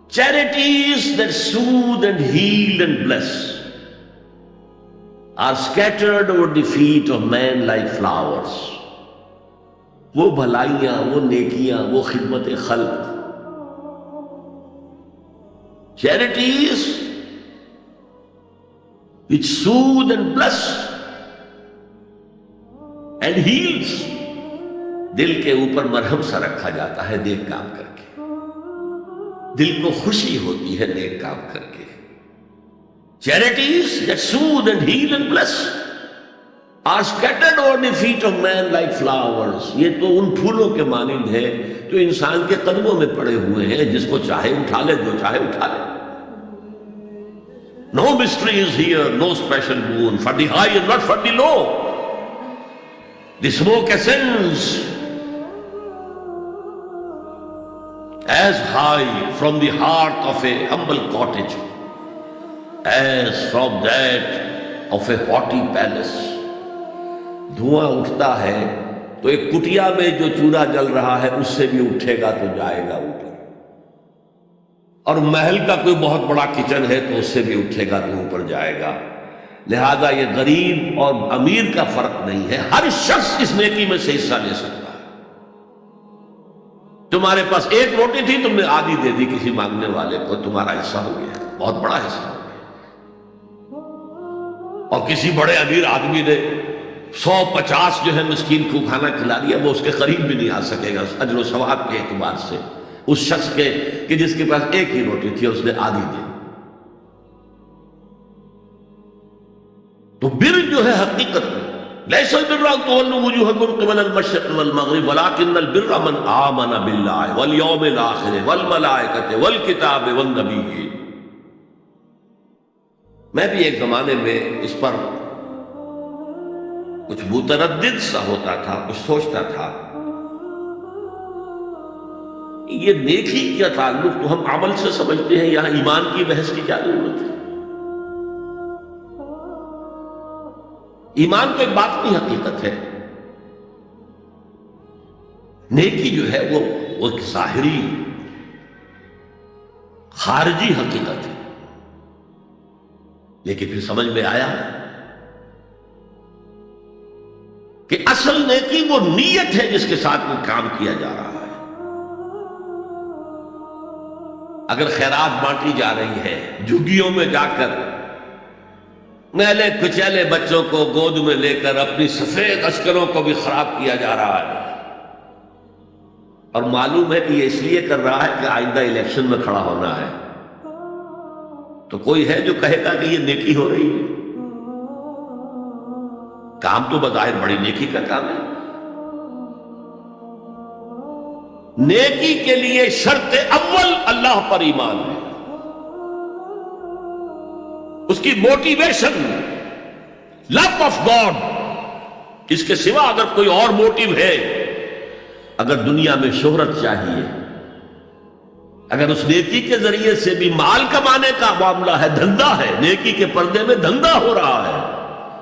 Charities that soothe and heal and bless are scattered over the feet of men like flowers. وہ بھلائیاں، وہ نیکیاں، وہ خدمت خلق، charities which soothe and bless and heals، دل کے اوپر مرہم سا رکھا جاتا ہے نیک کام کر کے، دل کو خوشی ہوتی ہے نیک کام کر کے. Charities that soothe and heal and bless are scattered over the feet of man like flowers. یہ تو ان پھولوں کے مانند ہے جو انسان کے قدموں میں پڑے ہوئے ہیں، جس کو چاہے اٹھا لے، جو چاہے اٹھا لے. No mystery is here, no special boon for the high and not for the low. The smoke ascends as high from the heart of a humble cottage as from that of a haughty palace. دھواں اٹھتا ہے تو ایک کٹیا میں جو چولہا جل رہا ہے اس سے بھی اٹھے گا تو جائے گا اوپر، اور محل کا کوئی بہت بڑا کچن ہے تو اس سے بھی اٹھے گا تو اوپر جائے گا. لہذا یہ غریب اور امیر کا فرق نہیں ہے، ہر شخص اس نیکی میں سے حصہ لے سکتا ہے. تمہارے پاس ایک روٹی تھی، تم نے آدھی دے دی کسی مانگنے والے کو، تمہارا حصہ ہو گیا، بہت بڑا حصہ ہو گیا. اور کسی بڑے امیر آدمی نے 150 جو ہے مسکین کو کھانا کھلا دیا، وہ اس کے قریب بھی نہیں آ سکے گا اجر و ثواب کے اعتبار سے اس شخص کے کہ جس کے پاس ایک ہی روٹی تھی اور اس نے آدھی دی. تو بر جو ہے حقیقت میں لیس البر ان تولوا وجوہکم قبل المشرق والمغرب ولکن البر من آمن باللہ والیوم الآخر والملائکۃ والکتاب والنبیین. میں بھی ایک زمانے میں اس پر کچھ متردد سا ہوتا تھا، کچھ سوچتا تھا یہ نیکی کیا تعلق تو ہم عمل سے سمجھتے ہیں، یہاں ایمان کی بحث کی کیا ضرورت ہے؟ ایمان تو ایک باطنی حقیقت ہے، نیکی جو ہے وہ ایک ظاہری خارجی حقیقت ہے. لیکن پھر سمجھ میں آیا کہ اصل نیکی وہ نیت ہے جس کے ساتھ وہ کام کیا جا رہا ہے. اگر خیرات بانٹی جا رہی ہے، جھگیوں میں جا کر میلے کچیلے بچوں کو گود میں لے کر اپنی سفید اشکروں کو بھی خراب کیا جا رہا ہے، اور معلوم ہے کہ یہ اس لیے کر رہا ہے کہ آئندہ الیکشن میں کھڑا ہونا ہے، تو کوئی ہے جو کہے گا کہ یہ نیکی ہو رہی ہے؟ کام تو بظاہر بڑی نیکی کا کام ہے. نیکی کے لیے شرط اول اللہ پر ایمان ہے، اس کی موٹیویشن لو آف گاڈ. اس کے سوا اگر کوئی اور موٹیو ہے، اگر دنیا میں شہرت چاہیے، اگر اس نیکی کے ذریعے سے بھی مال کمانے کا معاملہ ہے، دھندا ہے، نیکی کے پردے میں دھندا ہو رہا ہے،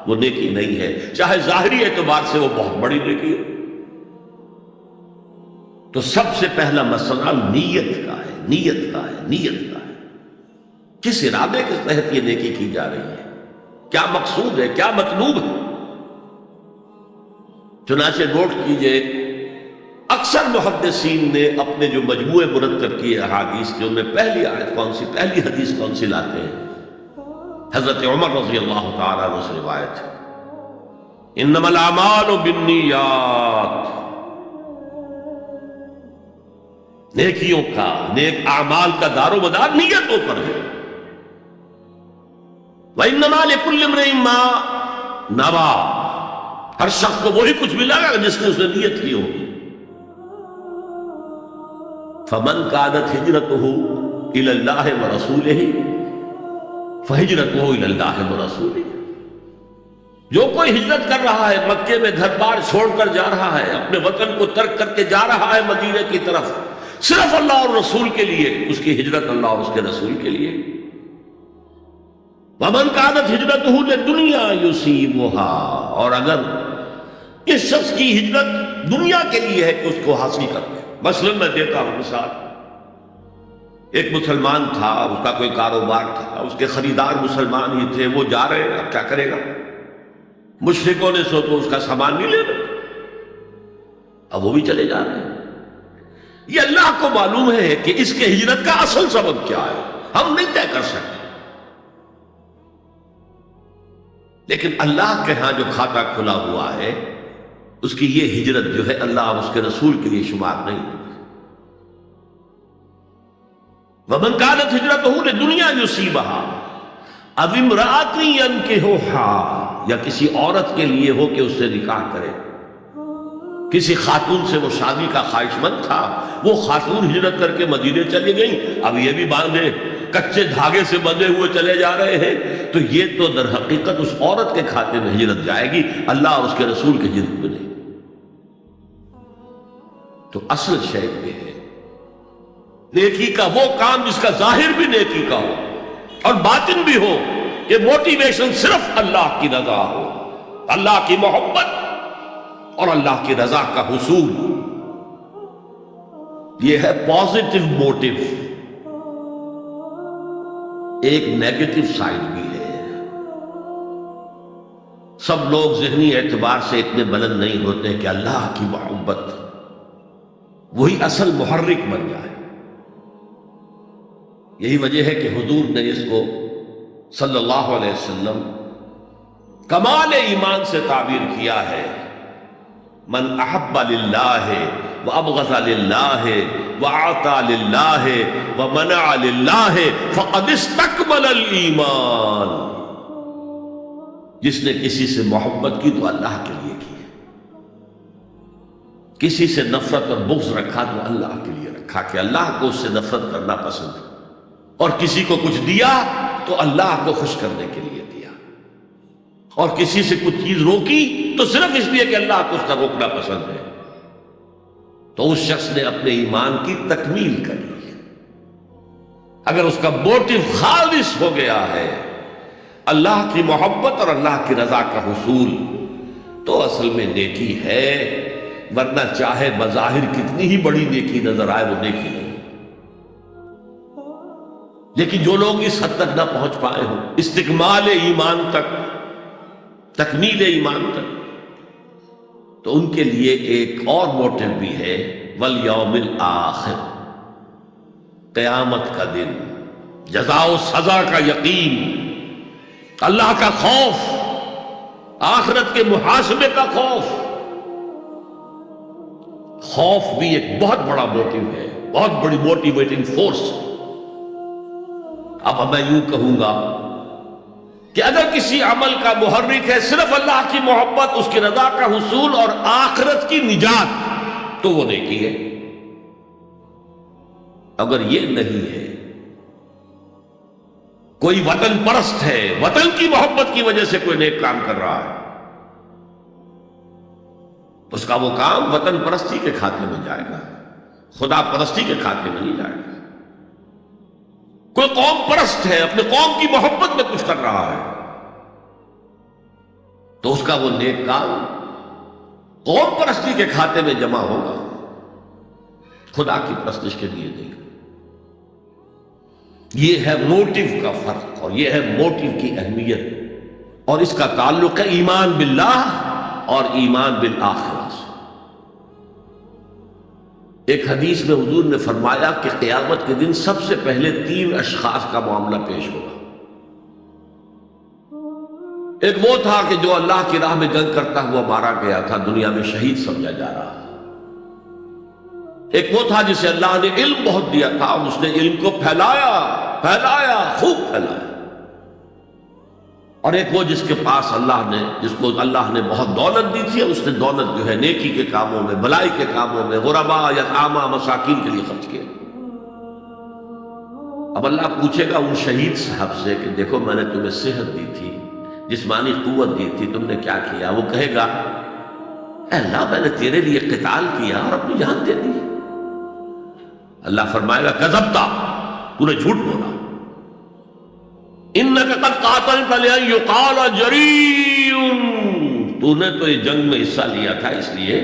وہ نیکی نہیں ہے، چاہے ظاہری اعتبار سے وہ بہت بڑی نیکی ہے. تو سب سے پہلا مسئلہ نیت کا ہے، نیت کا ہے، نیت کا ہے. کس ارادے کے تحت یہ نیکی کی جا رہی ہے، کیا مقصود ہے، کیا مطلوب ہے. چنانچہ نوٹ کیجئے، اکثر محدثین نے اپنے جو مجموعے مرتب کیے احادیث کے، ان میں پہلی آیت کون سی، پہلی حدیث کون سی لاتے ہیں؟ حضرت عمر رضی اللہ تعالیٰ عنہ سے روایت ہے، انما الاعمال بالنیات. نیکیوں کا، نیک اعمال کا دار و مدار نیتوں پر ہے. وانما لکل امرئ ما نویٰ، ہر شخص کو وہی کچھ ملے گا جس نے اس نے نیت کی ہوگی. فمن كانت ہجرته الى اللہ ورسولہ فہجرته الى اللہ ورسولہ. جو کوئی ہجرت کر رہا ہے، مکے میں گھر بار چھوڑ کر جا رہا ہے، اپنے وطن کو ترک کر کے جا رہا ہے مدینے کی طرف، صرف اللہ اور رسول کے لیے، اس کی ہجرت اللہ اور اس کے رسول کے لیے. ومن كانت ہجرته للدنیا يصيبها، اور اگر اس شخص کی ہجرت دنیا کے لیے ہے کہ اس کو حاصل کر لے. مثلا میں دیتا ہوں مثال. ایک مسلمان تھا، اس کا کوئی کاروبار تھا، اس کے خریدار مسلمان ہی تھے، وہ جا رہے ہیں، اب کیا کرے گا؟ مشرکوں نے سو تو اس کا سامان نہیں لینا، اب وہ بھی چلے جا رہے ہیں. یہ اللہ کو معلوم ہے کہ اس کے ہجرت کا اصل سبب کیا ہے، ہم نہیں طے کر سکتے. لیکن اللہ کے ہاں جو کھاتا کھلا ہوا ہے، اس کی یہ ہجرت جو ہے اللہ اور اس کے رسول کے لیے شمار نہیں. وَمَنْ كَانَتْ هِجْرَتُهُ لِدُنْيَا يُصِيبُهَا أَوْ امْرَأَةٍ يَنكِحُهَا، یا کسی عورت کے لیے ہو کہ اس سے نکاح کرے. کسی خاتون سے وہ شادی کا خواہش مند تھا، وہ خاتون ہجرت کر کے مدینے چلی گئی، اب یہ بھی باندھے کچے دھاگے سے بندھے ہوئے چلے جا رہے ہیں، تو یہ تو در حقیقت اس عورت کے کھاتے میں ہجرت جائے گی، اللہ اور اس کے رسول کی ہجرت میں نہیں. تو اصل شے یہ ہے نیکی کا وہ کام جس کا ظاہر بھی نیکی کا ہو اور باطن بھی ہو، کہ موٹیویشن صرف اللہ کی رضا ہو، اللہ کی محبت اور اللہ کی رضا کا حصول. یہ ہے پازیٹو موٹیو. ایک نیگیٹو سائڈ بھی ہے. سب لوگ ذہنی اعتبار سے اتنے بلند نہیں ہوتے کہ اللہ کی محبت وہی اصل محرک بن جائے. یہی وجہ ہے کہ حضور نے اس کو صلی اللہ علیہ وسلم کمال ایمان سے تعبیر کیا ہے. من احب للہ وابغض للہ واعطى للہ ومنع للہ فقد استکمل الایمان. جس نے کسی سے محبت کی تو اللہ کے لیے کی، کسی سے نفرت اور بغض رکھا تو اللہ کے لیے رکھا، کہ اللہ کو اس سے نفرت کرنا پسند ہے، اور کسی کو کچھ دیا تو اللہ کو خوش کرنے کے لیے دیا، اور کسی سے کچھ چیز روکی تو صرف اس لیے کہ اللہ کو اس کا روکنا پسند ہے. تو اس شخص نے اپنے ایمان کی تکمیل کر لی. اگر اس کا موٹیو خالص ہو گیا ہے اللہ کی محبت اور اللہ کی رضا کا حصول، تو اصل میں نیکی ہے. ورنہ چاہے بظاہر کتنی ہی بڑی نیکی نظر آئے، وہ نیکی نہیں. لیکن جو لوگ اس حد تک نہ پہنچ پائے ہوں، استکمال ایمان تک، تکمیل ایمان تک، تو ان کے لیے ایک اور موٹیو بھی ہے، والیوم الآخر، قیامت کا دن، جزا و سزا کا یقین، اللہ کا خوف، آخرت کے محاسبے کا خوف. خوف بھی ایک بہت بڑا موٹیو ہے، بہت بڑی موٹیویٹنگ فورس. اب میں یوں کہوں گا کہ اگر کسی عمل کا محرک ہے صرف اللہ کی محبت، اس کی رضا کا حصول اور آخرت کی نجات، تو وہ نیکی ہے. اگر یہ نہیں ہے، کوئی وطن پرست ہے، وطن کی محبت کی وجہ سے کوئی نیک کام کر رہا ہے، اس کا وہ کام وطن پرستی کے کھاتے میں جائے گا، خدا پرستی کے کھاتے میں نہیں جائے گا. کوئی قوم پرست ہے، اپنے قوم کی محبت میں کچھ کر رہا ہے، تو اس کا وہ نیک کام قوم پرستی کے کھاتے میں جمع ہوگا، خدا کی پرستش کے لیے نہیں. یہ ہے موٹیو کا فرق، اور یہ ہے موٹیو کی اہمیت، اور اس کا تعلق ہے ایمان باللہ اور ایمان بالآخرہ سے. ایک حدیث میں حضور نے فرمایا کہ قیامت کے دن سب سے پہلے 3 اشخاص کا معاملہ پیش ہوگا. ایک وہ تھا کہ جو اللہ کی راہ میں جنگ کرتا ہوا مارا گیا تھا، دنیا میں شہید سمجھا جا رہا تھا. ایک وہ تھا جسے اللہ نے علم بہت دیا تھا، اور اس نے علم کو پھیلایا خوب پھیلایا. اور ایک وہ جس کے پاس جس کو اللہ نے بہت دولت دی تھی، اور اس نے دولت جو ہے نیکی کے کاموں میں، بھلائی کے کاموں میں، غربا یتاما مساکین کے لیے خرچ کیا. اب اللہ پوچھے گا ان شہید صاحب سے کہ دیکھو میں نے تمہیں صحت دی تھی، جسمانی قوت دی تھی، تم نے کیا کیا؟ وہ کہے گا اے اللہ میں نے تیرے لیے قتال کیا اور اپنی جان دے دی. اللہ فرمائے گا کذبتا، تو نے جھوٹ بولا. انک قد قاتلت لأن یقال جریء، تو نے تو یہ جنگ میں حصہ لیا تھا اس لیے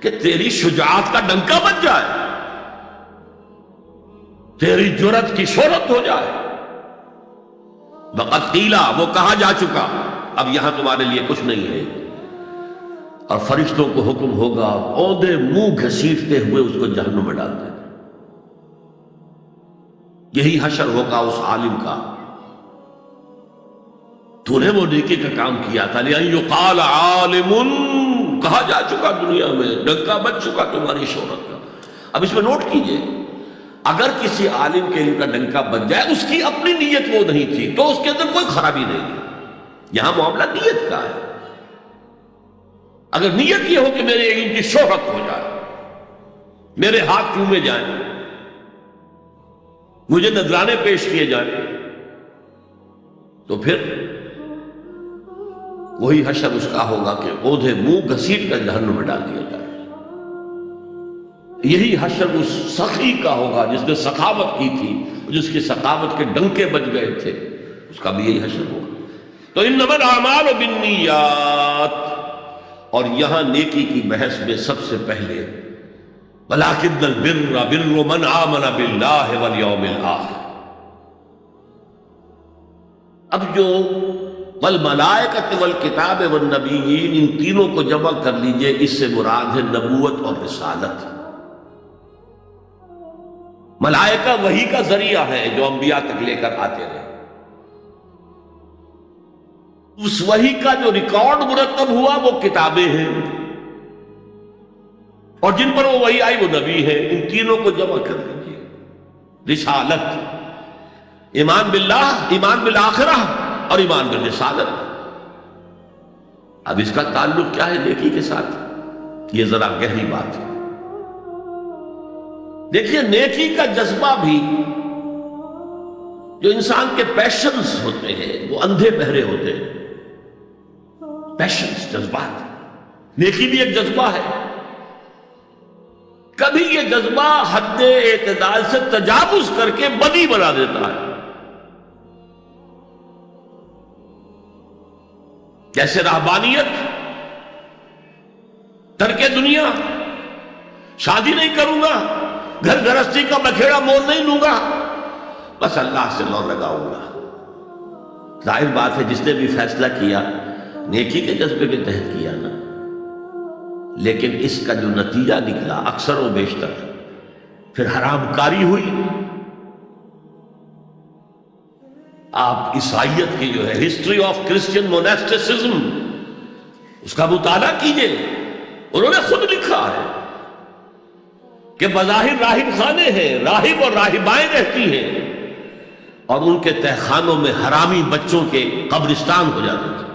کہ تیری شجاعت کا ڈنکا بج جائے، تیری جرت کی شہرت ہو جائے۔ وقت قیلا، وہ کہا جا چکا، اب یہاں تمہارے لیے کچھ نہیں ہے۔ اور فرشتوں کو حکم ہوگا اودے منہ گھسیٹتے ہوئے اس کو جہنم میں ڈال دیں۔ یہی حشر ہوگا اس عالم کا، تو نے وہ نیکی کا کام کیا تھا، لئن یقال عالم، کہا جا چکا دنیا میں، ڈنکا بج چکا تمہاری شہرت کا۔ اب اس میں نوٹ کیجئے، اگر کسی عالم کے علم کا ڈنکا بج جائے، اس کی اپنی نیت وہ نہیں تھی تو اس کے اندر کوئی خرابی نہیں ہے۔ یہاں معاملہ نیت کا ہے۔ اگر نیت یہ ہو کہ میرے علم کی شہرت ہو جائے، میرے ہاتھ چومے جائیں، مجھے نذرانے پیش کیے جائیں، تو پھر وہی حشر اس کا ہوگا کہ اودھے منہ گھسیٹ کر جہنم میں ڈال دیا جائے۔ یہی حشر اس سخی کا ہوگا جس نے سخاوت کی تھی، جس کی سخاوت کے ڈنکے بج گئے تھے، اس کا بھی یہی حشر ہوگا۔ تو انما الاعمال بالنیات، اور یہاں نیکی کی بحث میں سب سے پہلے وَلَٰكِنَّ الْبِرَّ بِرُّ مَنْ آمَنَ بِاللَّهِ وَالْيَوْمِ الْآخِرِ۔ اب جو وَالْمَلَائِكَةِ وَالْكِتَابِ وَالنَّبِيِّينَ، ان تینوں کو جمع کر لیجئے، اس سے مراد ہے نبوت اور رسالت۔ ملائکہ وحی کا ذریعہ ہے جو انبیاء تک لے کر آتے رہے، اس وحی کا جو ریکارڈ مرتب ہوا وہ کتابیں ہیں، اور جن پر وہ وحی آئی وہ نبی ہے۔ ان تینوں کو جمع کر دیجئے، رسالت، ایمان باللہ، ایمان بالآخرہ، اور ایمان بالرسالت۔ اب اس کا تعلق کیا ہے نیکی کے ساتھ؟ یہ ذرا گہری بات ہے۔ دیکھیے، نیکی کا جذبہ بھی، جو انسان کے پیشنز ہوتے ہیں وہ اندھے بہرے ہوتے ہیں۔ پیشنز، جذبات، نیکی بھی ایک جذبہ ہے۔ کبھی یہ جذبہ حد اعتدال سے تجاوز کر کے بدی بنا دیتا ہے، جیسے رہبانیت، ترک دنیا، شادی نہیں کروں گا، گھر گھرستی کا بکھیڑا مول نہیں لوں گا، بس اللہ سے لو لگاؤں گا۔ ظاہر بات ہے جس نے بھی فیصلہ کیا نیکی کے جذبے کے تحت کیا نا، لیکن اس کا جو نتیجہ نکلا اکثر و بیشتر پھر حرام کاری ہوئی۔ آپ عیسائیت کی جو ہے ہسٹری آف کرسچین موناسٹسزم، اس کا مطالعہ کیجئے، انہوں نے خود لکھا ہے کہ بظاہر راہب خانے ہیں، راہب اور راہبائیں رہتی ہیں، اور ان کے تہخانوں میں حرامی بچوں کے قبرستان ہو جاتے تھے۔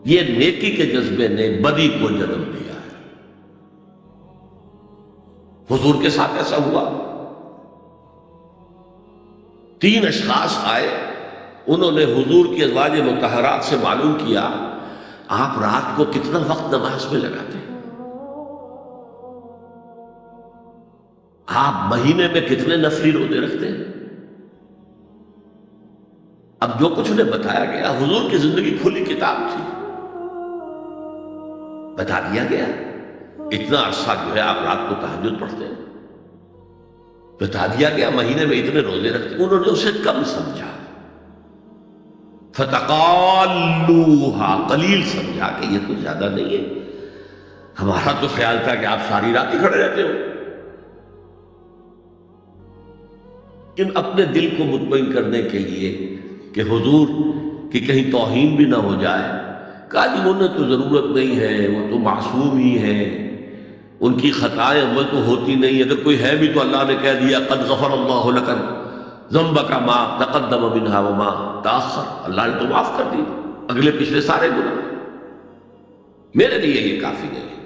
یہ نیکی کے جذبے نے بدی کو جنم دیا ہے۔ حضور کے ساتھ ایسا ہوا، 3 اشخاص آئے، انہوں نے حضور کی ازواج مطہرات سے معلوم کیا آپ رات کو کتنا وقت نماز میں لگاتے ہیں، آپ مہینے میں کتنے نفلی روزے رکھتے ہیں۔ اب جو کچھ انہیں بتایا گیا، حضور کی زندگی کھلی کتاب تھی، بتا دیا گیا اتنا عرصہ جو ہے آپ رات کو تہجد پڑھتے ہیں، بتا دیا گیا مہینے میں اتنے روزے رکھتے ہیں۔ انہوں نے اسے کم سمجھا، فتقالوها، قلیل سمجھا کہ یہ تو زیادہ نہیں ہے، ہمارا تو خیال تھا کہ آپ ساری رات ہی کھڑے رہتے ہو۔ لیکن اپنے دل کو مطمئن کرنے کے لیے کہ حضور کی کہیں توہین بھی نہ ہو جائے، کہا جی انہیں تو ضرورت نہیں ہے، وہ تو معصوم ہی ہیں، ان کی خطائیں عمل تو ہوتی نہیں، اگر کوئی ہے بھی تو اللہ نے کہہ دیا قد غفر اللہ لک ذنبک ما تقدم منہا وما تاخر، اللہ نے تو معاف کر دی اگلے پچھلے سارے گناہ، میرے لیے یہ کافی نہیں ہے۔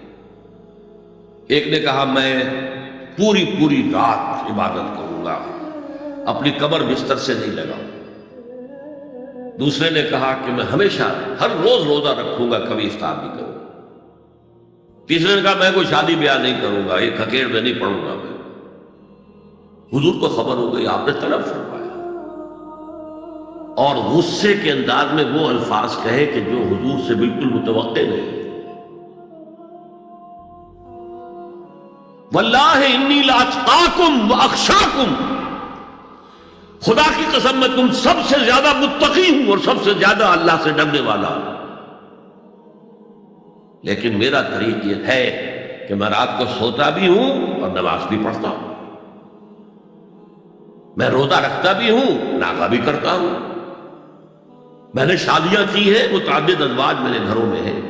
ایک نے کہا میں پوری رات عبادت کروں گا، اپنی کمر بستر سے نہیں لگاؤں۔ دوسرے نے کہا کہ میں ہمیشہ ہر روز روزہ رکھوں گا، کبھی افطار نہیں کروں گا۔ تیسرے نے کہا میں کوئی شادی بیاہ نہیں کروں گا، یہ کھکیڑ میں نہیں پڑھوں گا میں۔ حضور کو خبر ہو گئی، آپ نے طلب فرمایا اور غصے کے انداز میں وہ الفاظ کہے کہ جو حضور سے بالکل متوقع نہیں۔ واللہ انی لاتقاکم واخشاکم، خدا کی قسم میں تم سب سے زیادہ متقی ہوں اور سب سے زیادہ اللہ سے ڈرنے والا ہوں، لیکن میرا طریق یہ ہے کہ میں رات کو سوتا بھی ہوں اور نماز بھی پڑھتا ہوں، میں روزہ رکھتا بھی ہوں، ناغہ بھی کرتا ہوں، میں نے شادیاں کی ہیں، متعدد ازواج میرے گھروں میں ہیں۔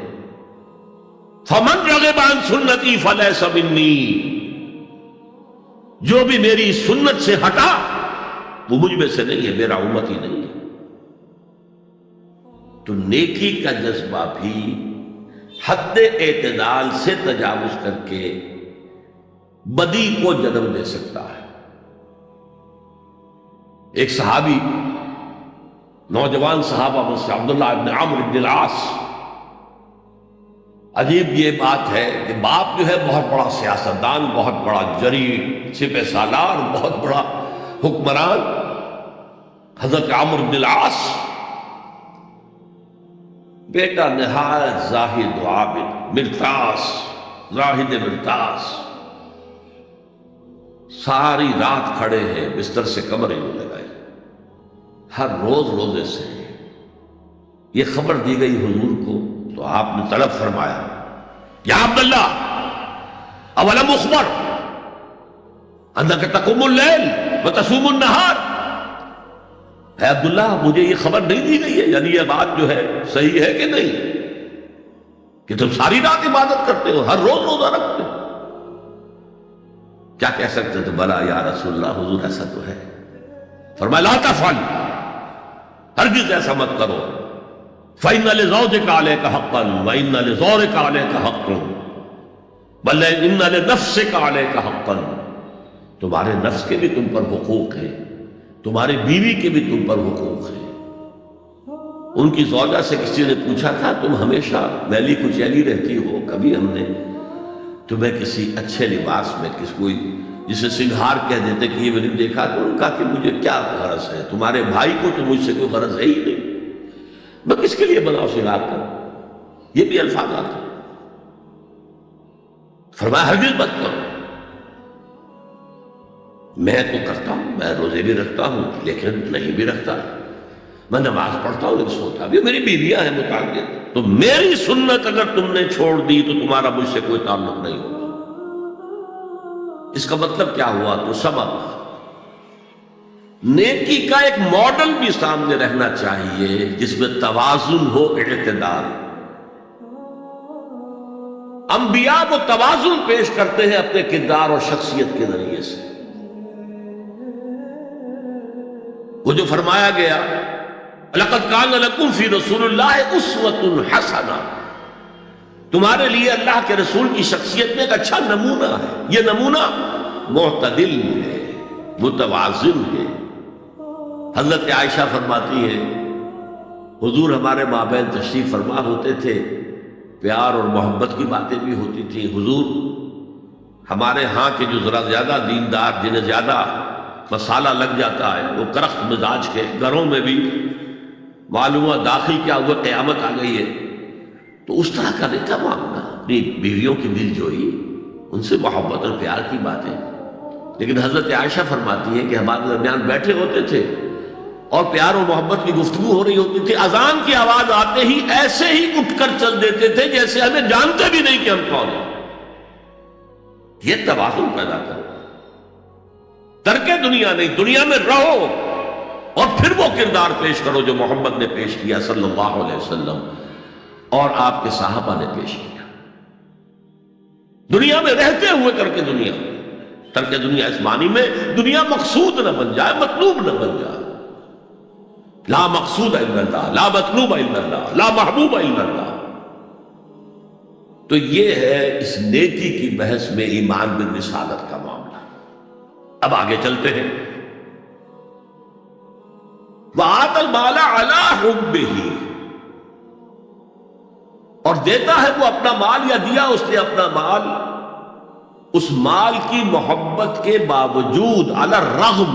فمن رغب عن سنتی فلیس منی، جو بھی میری سنت سے ہٹا وہ مجھ میں سے نہیں ہے، میرا امت ہی نہیں ہے۔ تو نیکی کا جذبہ بھی حد اعتدال سے تجاوز کر کے بدی کو جنم دے سکتا ہے۔ ایک صحابی، نوجوان صحابہ میں سے عبداللہ ابن عمرو ابن العاص، عجیب یہ بات ہے کہ باپ جو ہے بہت بڑا سیاستدان، بہت بڑا جری سپہ سالار، بہت بڑا حکمران، حضرت عمرو بن العاص، بیٹا نہایت زاہد و عابد، مرتاس، زاہد مرتاس، ساری رات کھڑے ہیں، بستر سے کمر ہی نہیں لگائے، ہر روز روزے سے۔ یہ خبر دی گئی حضور کو تو آپ نے طلب فرمایا، یا عبداللہ اولم اخبر انک تقوم اللیل وتصوم النہار، اے عبداللہ مجھے یہ خبر نہیں دی گئی ہے، یعنی یہ بات جو ہے صحیح ہے کہ نہیں کہ تم ساری رات عبادت کرتے ہو، ہر روز روزہ رکھتے ہو؟ کیا کہہ سکتے تو بلا یا رسول اللہ، حضور ایسا تو ہے۔ فرمایا لا تفعل، ہرگز ایسا مت کرو، فَإِنَّ لِزَوْجِكَ عَلَيْكَ حَقًّا وَإِنَّ لِزَوْرِكَ عَلَيْكَ حَقًّا بل إِنَّ لِنَفْسِكَ عَلَيْكَ حَقًّا، تمہارے نفس کے بھی تم پر حقوق ہیں، تمہاری بیوی کے بھی تم پر حقوق ہیں۔ ان کی زوجہ سے کسی نے پوچھا تھا تم ہمیشہ میلی کچیلی رہتی ہو، کبھی ہم نے تمہیں کسی اچھے لباس میں کوئی جسے سنگھار کہہ دیتے کہ یہ میں نے دیکھا؟ تو ان کا کہ مجھے کیا غرض ہے، تمہارے بھائی کو تو مجھ سے کوئی غرض ہے ہی نہیں، میں کس کے لیے بناؤ سنگھار کروں؟ یہ بھی الفاظ آتے۔ فرمایا ہرگز مت کرو، میں تو کرتا ہوں، میں روزے بھی رکھتا ہوں لیکن نہیں بھی رکھتا، میں نماز پڑھتا ہوں لیکن سوتا بھی، میری بیویاں ہیں متعدد، تو میری سنت اگر تم نے چھوڑ دی تو تمہارا مجھ سے کوئی تعلق نہیں ہوگا۔ اس کا مطلب کیا ہوا؟ تو سبب نیکی کا ایک ماڈل بھی سامنے رہنا چاہیے جس میں توازن ہو، اعتدال۔ انبیاء وہ توازن پیش کرتے ہیں اپنے کردار اور شخصیت کے ذریعے سے۔ وہ جو فرمایا گیا لَقَدْ كَانَ لَكُمْ فِي رَسُولِ اللَّهِ أُسْوَةٌ حَسَنَةٌ، تمہارے لیے اللہ کے رسول کی شخصیت میں ایک اچھا نمونہ ہے، یہ نمونہ معتدل ہے، متوازن ہے۔ حضرت عائشہ فرماتی ہے حضور ہمارے مابین تشریف فرما ہوتے تھے، پیار اور محبت کی باتیں بھی ہوتی تھیں۔ حضور ہمارے ہاں کے جو ذرا زیادہ دیندار، جنہیں زیادہ مسالہ لگ جاتا ہے، وہ کرخت مزاج کے، گھروں میں بھی معلوم ہوا داخل کیا ہوا قیامت آ گئی ہے، تو اس طرح کا نہیں تھا معاملہ، اپنی بیویوں کی دل جوئی، ان سے محبت اور پیار کی باتیں۔ لیکن حضرت عائشہ فرماتی ہے کہ ہمارے درمیان بیٹھے ہوتے تھے اور پیار و محبت کی گفتگو ہو رہی ہوتی تھی، اذان کی آواز آتے ہی ایسے ہی اٹھ کر چل دیتے تھے جیسے ہمیں جانتے بھی نہیں کہ ہم کون ہیں۔ یہ توازن پیدا کرو، ترک دنیا نہیں، دنیا میں رہو اور پھر وہ کردار پیش کرو جو محمد نے پیش کیا صلی اللہ علیہ وسلم اور آپ کے صحابہ نے پیش کیا۔ دنیا میں رہتے ہوئے ترک دنیا، ترک دنیا اس معنی میں دنیا مقصود نہ بن جائے، مطلوب نہ بن جائے۔ لا مقصود الا اللہ، لا مطلوب الا اللہ، لا محبوب الا اللہ۔ تو یہ ہے اس نیکی کی بحث میں ایمان بالرسالت کا معاملہ۔ اب آگے چلتے ہیں۔ وَآتَى الْمَالَ عَلَىٰ حُبِّهِ، اور دیتا ہے وہ اپنا مال، یا دیا اس نے اپنا مال اس مال کی محبت کے باوجود، علی الرغم۔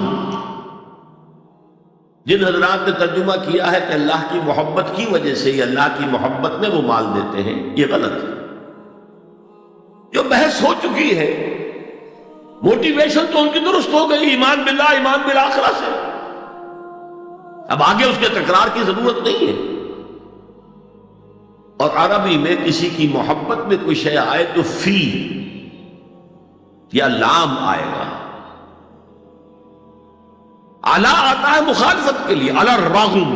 جن حضرات نے ترجمہ کیا ہے کہ اللہ کی محبت کی وجہ سے ہی اللہ کی محبت میں وہ مال دیتے ہیں، یہ غلط ہے۔ جو بحث ہو چکی ہے موٹیویشن تو ان کی درست ہو گئی ایمان باللہ ایمان بالآخرہ سے، اب آگے اس کے تکرار کی ضرورت نہیں ہے۔ اور عربی میں کسی کی محبت میں کوئی شے آئے تو فی یا لام آئے گا، علی آتا ہے مخالفت کے لیے، علی الرغم،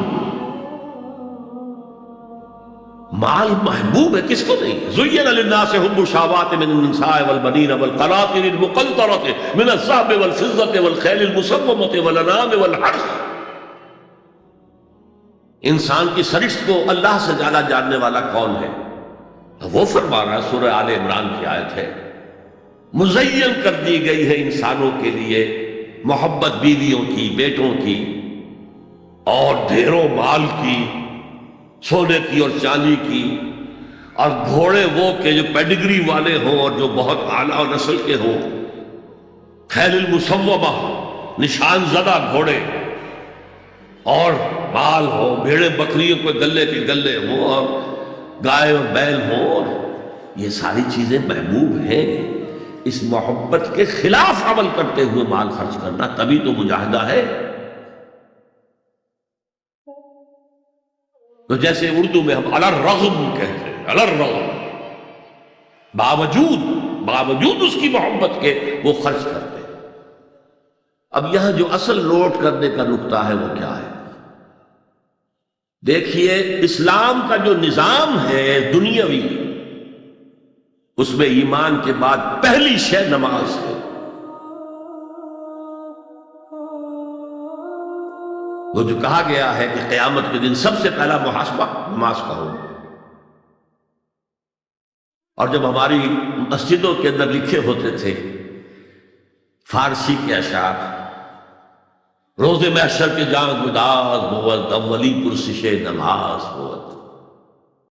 مال محبوب ہے کس کو نہیں ہے؟ زین للناس حب الشہوات من النساء والبنین والقناطر المقنطرۃ من الذهب والفضة والخیل المسومۃ والانعام والحرث۔ انسان کی سرشت کو اللہ سے زیادہ جاننے والا کون ہے؟ وہ فرما رہا ہے، سورہ آل عمران کی آیت ہے، مزین کر دی گئی ہے انسانوں کے لیے محبت بیویوں کی، بیٹوں کی، اور ڈھیروں مال کی، سونے کی اور چاندی کی، اور گھوڑے وہ کہ جو پیڈگری والے ہوں اور جو بہت اعلیٰ نسل کے ہوں، خیل المسومہ، نشان زدہ گھوڑے، اور مال ہو، بھیڑیں بکریوں کو گلے کے گلے ہوں، اور گائے اور بیل ہوں، اور یہ ساری چیزیں محبوب ہیں۔ اس محبت کے خلاف عمل کرتے ہوئے مال خرچ کرنا تبھی تو مجاہدہ ہے۔ تو جیسے اردو میں ہم علی الرغم کہتے ہیں، علی الرغم، باوجود اس کی محبت کے وہ خرچ کرتے ہیں۔ اب یہاں جو اصل نوٹ کرنے کا نقطہ ہے وہ کیا ہے؟ دیکھیے، اسلام کا جو نظام ہے دنیاوی، اس میں ایمان کے بعد پہلی شے نماز ہے۔ وہ جو کہا گیا ہے کہ قیامت کے دن سب سے پہلا محاسبہ نماز کا ہو، اور جب ہماری مسجدوں کے اندر لکھے ہوتے تھے فارسی کے اشعار، روز محشر کے جان گداز بود اولی پرسش نماز بود،